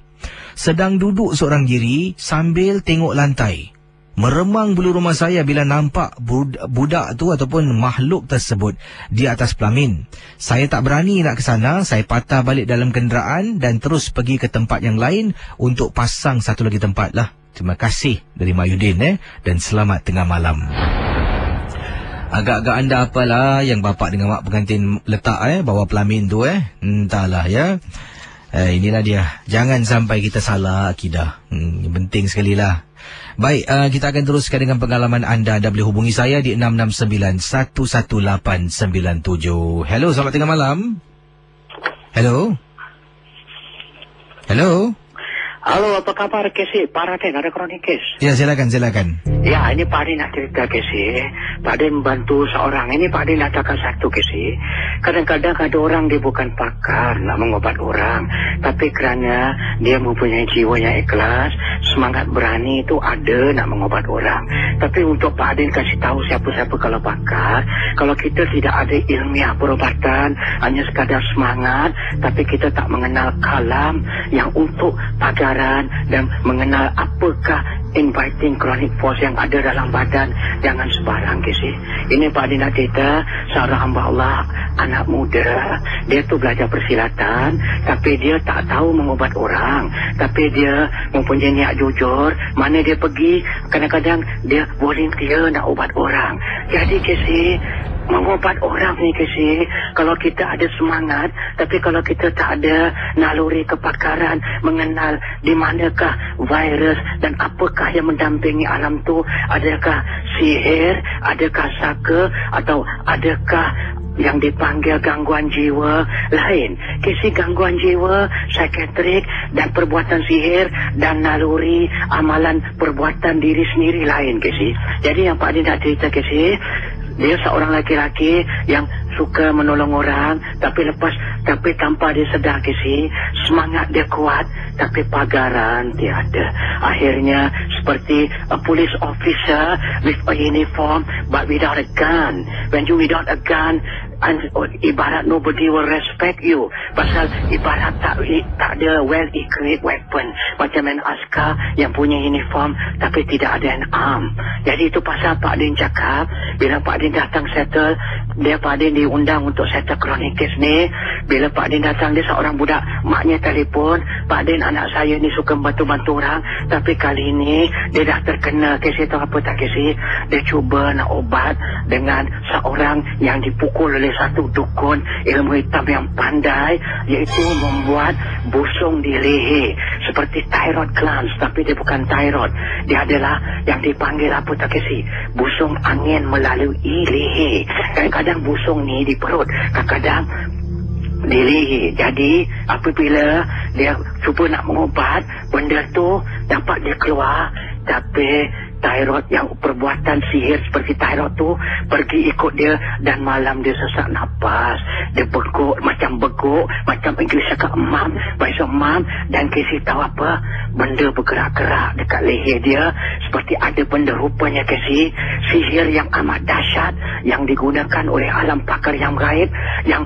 Sedang duduk seorang diri sambil tengok lantai. Meremang bulu rumah saya bila nampak budak tu ataupun makhluk tersebut di atas pelamin. Saya tak berani nak ke sana, saya patah balik dalam kenderaan dan terus pergi ke tempat yang lain untuk pasang satu lagi tempat lah. Terima kasih dari Mahyudin dan selamat tengah malam. Agak-agak anda apalah yang bapa dengan mak pengantin letak bawa pelamin tu entahlah ya. Inilah dia, jangan sampai kita salah akidah. Penting sekali lah. Baik, kita akan teruskan dengan pengalaman anda. Anda boleh hubungi saya di 669-11897. Hello, selamat tengah malam. Hello. Hello. Halo, apa kabar KC? Pak Raden, ada kronik kes? Ya, silakan. Ya, ini Pak Raden nak cerita KC. Pak Raden membantu seorang. Ini Pak Raden katakan satu KC. Kadang-kadang ada orang dia bukan pakar nak mengobat orang. Tapi kerana dia mempunyai jiwa yang ikhlas, semangat berani itu ada nak mengobat orang. Tapi untuk Pak Raden kasih tahu siapa-siapa kalau pakar. Kalau kita tidak ada ilmiah perubatan, hanya sekadar semangat, tapi kita tak mengenal kalam yang untuk pakar dan mengenal apakah inviting chronic force yang ada dalam badan, jangan sebarang KC. Ini Pak Dina cerita seorang hamba Allah, anak muda, dia tu belajar persilatan, tapi dia tak tahu mengubat orang, tapi dia mempunyai niat jujur. Mana dia pergi, kadang-kadang dia volunteer nak ubat orang. Jadi KC, mengubat orang ni KC, kalau kita ada semangat, tapi kalau kita tak ada naluri kepakaran mengenal di manakah virus dan apakah yang mendampingi alam tu, adakah sihir, adakah saka, atau adakah yang dipanggil gangguan jiwa lain. KC, gangguan jiwa, psikiatrik dan perbuatan sihir dan naluri amalan perbuatan diri sendiri lain KC. Jadi yang Pak Din nak cerita KC, dia seorang laki-laki yang suka menolong orang, tapi tanpa dia sedar KC, semangat dia kuat, tapi pagaran tiada. Akhirnya seperti a police officer with a uniform but without a gun. When you without a gun, ibarat nobody will respect you. Pasal ibarat tak ada well equipped weapon. Macam an askar yang punya uniform tapi tidak ada an arm. Jadi itu pasal Pak Din cakap, bila Pak Din datang settle, dia Pak Din diundang untuk settle chronic case ni. Bila Pak Din datang, dia seorang budak, maknya telefon, Pak Din anak saya ni suka bantu-bantu orang, tapi kali ni dia dah terkena kes itu. Apa tak kes ni? Dia cuba nak ubat dengan seorang yang dipukul oleh satu dukun ilmu hitam yang pandai, iaitu membuat busung di leher seperti thyroid glands, tapi dia bukan thyroid. Dia adalah yang dipanggil apa tak kes ni? Busung angin melalui leher. Kadang-kadang busung ni di perut, kadang-kadang di leher. Jadi apabila dia cuba nak mengubat, benda tu dapat dia keluar, tapi thyroid yang perbuatan sihir seperti thyroid tu pergi ikut dia, dan malam dia sesak nafas, dia beguk, macam Inggeris cakap emam, bahasa emam, dan Casey tahu apa, benda bergerak-gerak dekat leher dia, seperti ada benda rupanya Casey, sihir yang amat dahsyat yang digunakan oleh alam pakar yang gaib, yang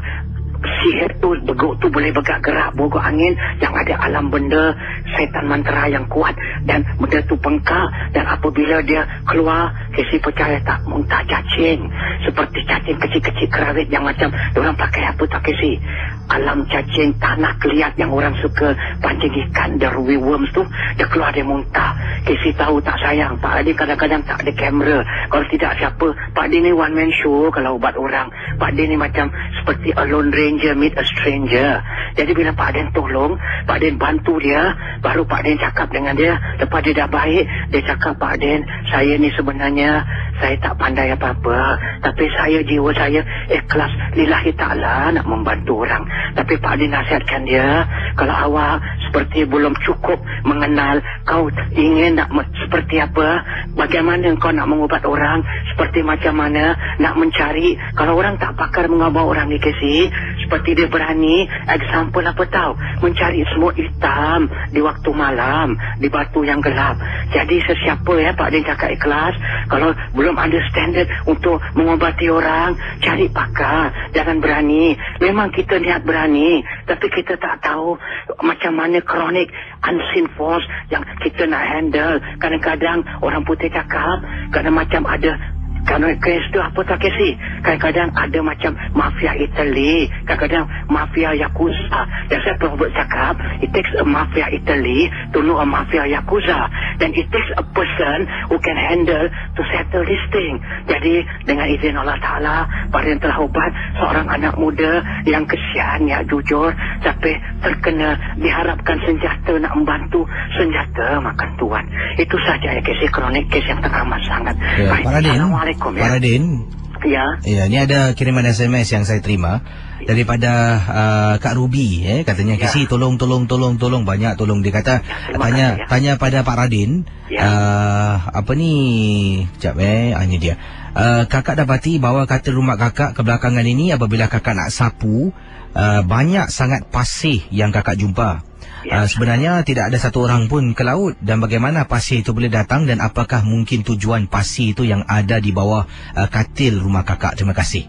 sihir tu beguk tu boleh bergerak bogok angin, yang ada alam benda setan mantra yang kuat, dan benda tu bengkak, dan apabila dia keluar, Casey percaya tak, muntah cacing, seperti cacing kecil-kecil kerawit yang macam orang pakai apa tak Casey, alam cacing tanah keliat yang orang suka pancing ikan, the ruby worms tu, dia keluar, dia muntah. Casey tahu tak sayang, Pak Adi kadang-kadang tak ada kamera, kalau tidak siapa, Pak Adi ni one man show kalau ubat orang. Pak Adi ni macam seperti a lone ranger meet a stranger. Jadi bila Pak Din tolong, Pak Din bantu dia, baru Pak Din cakap dengan dia, lepas dia dah baik, dia cakap, Pak Din, saya ni sebenarnya saya tak pandai apa-apa, tapi saya, jiwa saya ikhlas lillahi ta'ala nak membantu orang. Tapi Pak Din nasihatkan dia, kalau awak seperti belum cukup mengenal, kau ingin nak seperti apa, bagaimana kau nak mengubat orang, seperti macam mana nak mencari, kalau orang tak pakar mengubat orang ni Casey, seperti dia berani, example apa tahu, mencari semut hitam di waktu malam, di batu yang gelap. Jadi sesiapa ya Pak Din cakap ikhlas, kalau belum ada standard untuk mengobati orang, cari pakar, jangan berani. Memang kita niat berani, tapi kita tak tahu macam mana chronic unseen force yang kita nak handle. Kadang-kadang orang putih cakap, kadang macam ada, kerana kes tu apa tak Casey, kadang-kadang ada macam mafia Italy, kadang-kadang mafia Yakuza. Dan saya pernah cakap, it takes a mafia Italy to know a mafia Yakuza, dan it takes a person who can handle to settle this thing. Jadi dengan izin Allah Ta'ala, pada yang telah ubat seorang anak muda yang kesian, ya jujur, tapi terkena, diharapkan senjata nak membantu, senjata makan tuan. Itu saja ya Casey, kronik kes yang teramat sangat. Ya, Pak Radin. Ya. Ya, ni ada kiriman SMS yang saya terima daripada Kak Ruby, katanya Casey, tolong banyak tolong. Dia kata tanya pada Pak Radin, apa ni, jap ini dia. Kakak dapati bahawa katil rumah kakak kebelakangan ini apabila kakak nak sapu, banyak sangat pasir yang kakak jumpa. Sebenarnya tidak ada satu orang pun ke laut, dan bagaimana pasir itu boleh datang, dan apakah mungkin tujuan pasir itu yang ada di bawah katil rumah kakak? Terima kasih.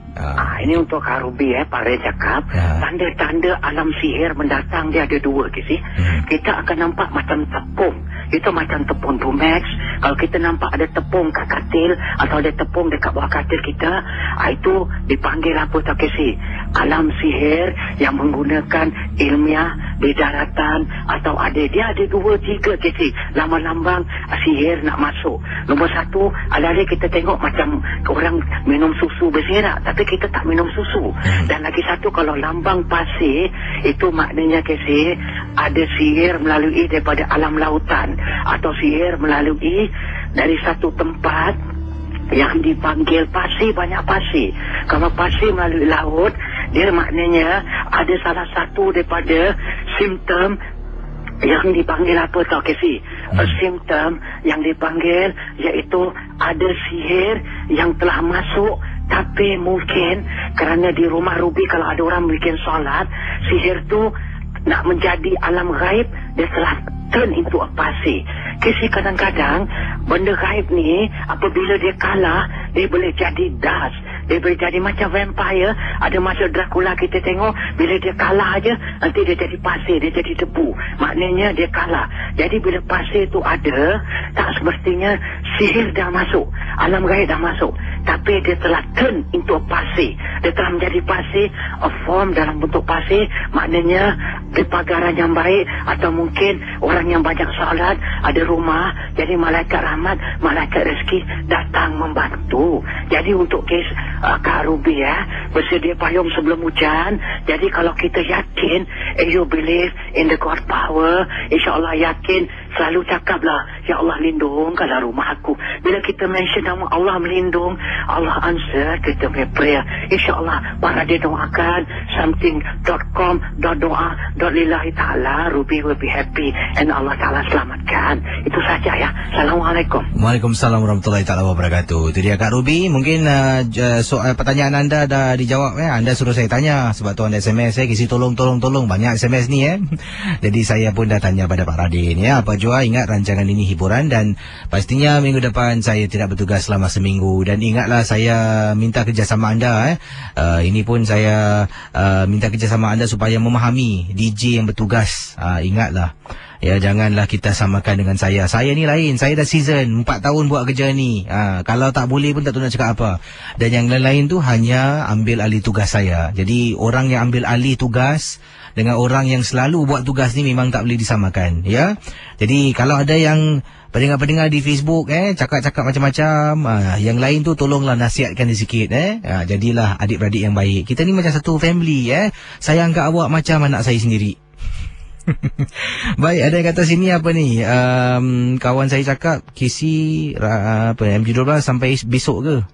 Ini untuk Kak Ruby Pak Ray cakap, tanda-tanda alam sihir mendatang dia ada dua Casey. Kita akan nampak macam tepung, itu macam tepung Dumex. Kalau kita nampak ada tepung kat katil atau ada tepung dekat bawah katil kita, itu dipanggil apa tak Casey? Alam sihir yang menggunakan ilmiah di daratan, atau dia ada 2-3 Casey lambang-lambang sihir nak masuk. Nombor satu, ada kita tengok macam orang minum susu berserak, tapi kita tak minum susu. Dan lagi satu, kalau lambang pasir, itu maknanya Casey ada sihir melalui daripada alam lautan, atau sihir melalui dari satu tempat yang dipanggil pasir, banyak pasir. Kalau pasir melalui laut, dia maknanya ada salah satu daripada simptom yang dipanggil apa tau Casey? Simptom yang dipanggil iaitu ada sihir yang telah masuk, tapi mungkin kerana di rumah Ruby kalau ada orang bikin solat, sihir tu nak menjadi alam gaib, dia telah turn into a pasir. Kasi kadang-kadang benda gaib ni apabila dia kalah, dia boleh jadi dust, dia boleh jadi macam vampire. Ada masa Dracula kita tengok, bila dia kalah aja, nanti dia jadi pasir, dia jadi debu. Maknanya dia kalah. Jadi bila pasir tu ada, tak semestinya sihir dah masuk, alam gaib dah masuk, tapi dia telah turn into a pasir. Dia telah menjadi pasir, a form dalam bentuk pasir. Maknanya di pagaran yang baik, atau mungkin orang yang banyak solat, ada rumah, jadi malaikat rahmat, malaikat rezeki datang membantu. Jadi untuk kes Kak Ruby bersedia payung sebelum hujan. Jadi kalau kita yakin, you believe in the God power, insyaAllah yakin, selalu cakaplah, ya Allah lindungkanlah rumah aku. Bila kita mention nama Allah melindung, Allah answer kita punya prayer. InsyaAllah para dia doakan something.com.doa.lillahi ta'ala, Ruby will be happy and Allah Ta'ala selamatkan. Itu saja ya. Assalamualaikum. Waalaikumsalam warahmatullahi ta'ala wabarakatuh. Itu dia Kak Ruby. Mungkin soal pertanyaan anda dah dijawab Anda suruh saya tanya sebab tu anda SMS kisi tolong banyak SMS ni Jadi saya pun dah tanya pada Pak Radin apa jua, ingat rancangan ini hiburan dan pastinya minggu depan saya tidak bertugas selama seminggu. Dan ingatlah saya minta kerjasama anda ini pun saya minta kerjasama anda supaya memahami DJ yang bertugas. Ingatlah janganlah kita samakan dengan saya. Saya ni lain, saya dah season 4 tahun buat kerja ni. Kalau tak boleh pun tak tahu nak cakap apa. Dan yang lain-lain tu hanya ambil alih tugas saya. Jadi orang yang ambil alih tugas dengan orang yang selalu buat tugas ni memang tak boleh disamakan Jadi kalau ada yang pendengar-pendengar di Facebook cakap-cakap macam-macam, yang lain tu tolonglah nasihatkan dia sikit jadilah adik-beradik yang baik. Kita ni macam satu family Saya anggap awak macam anak saya sendiri. Baik, ada yang kata sini apa ni, kawan saya cakap KC MG12 sampai besok ke?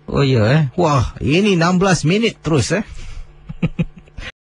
Oh ya Wah, ini 16 minit terus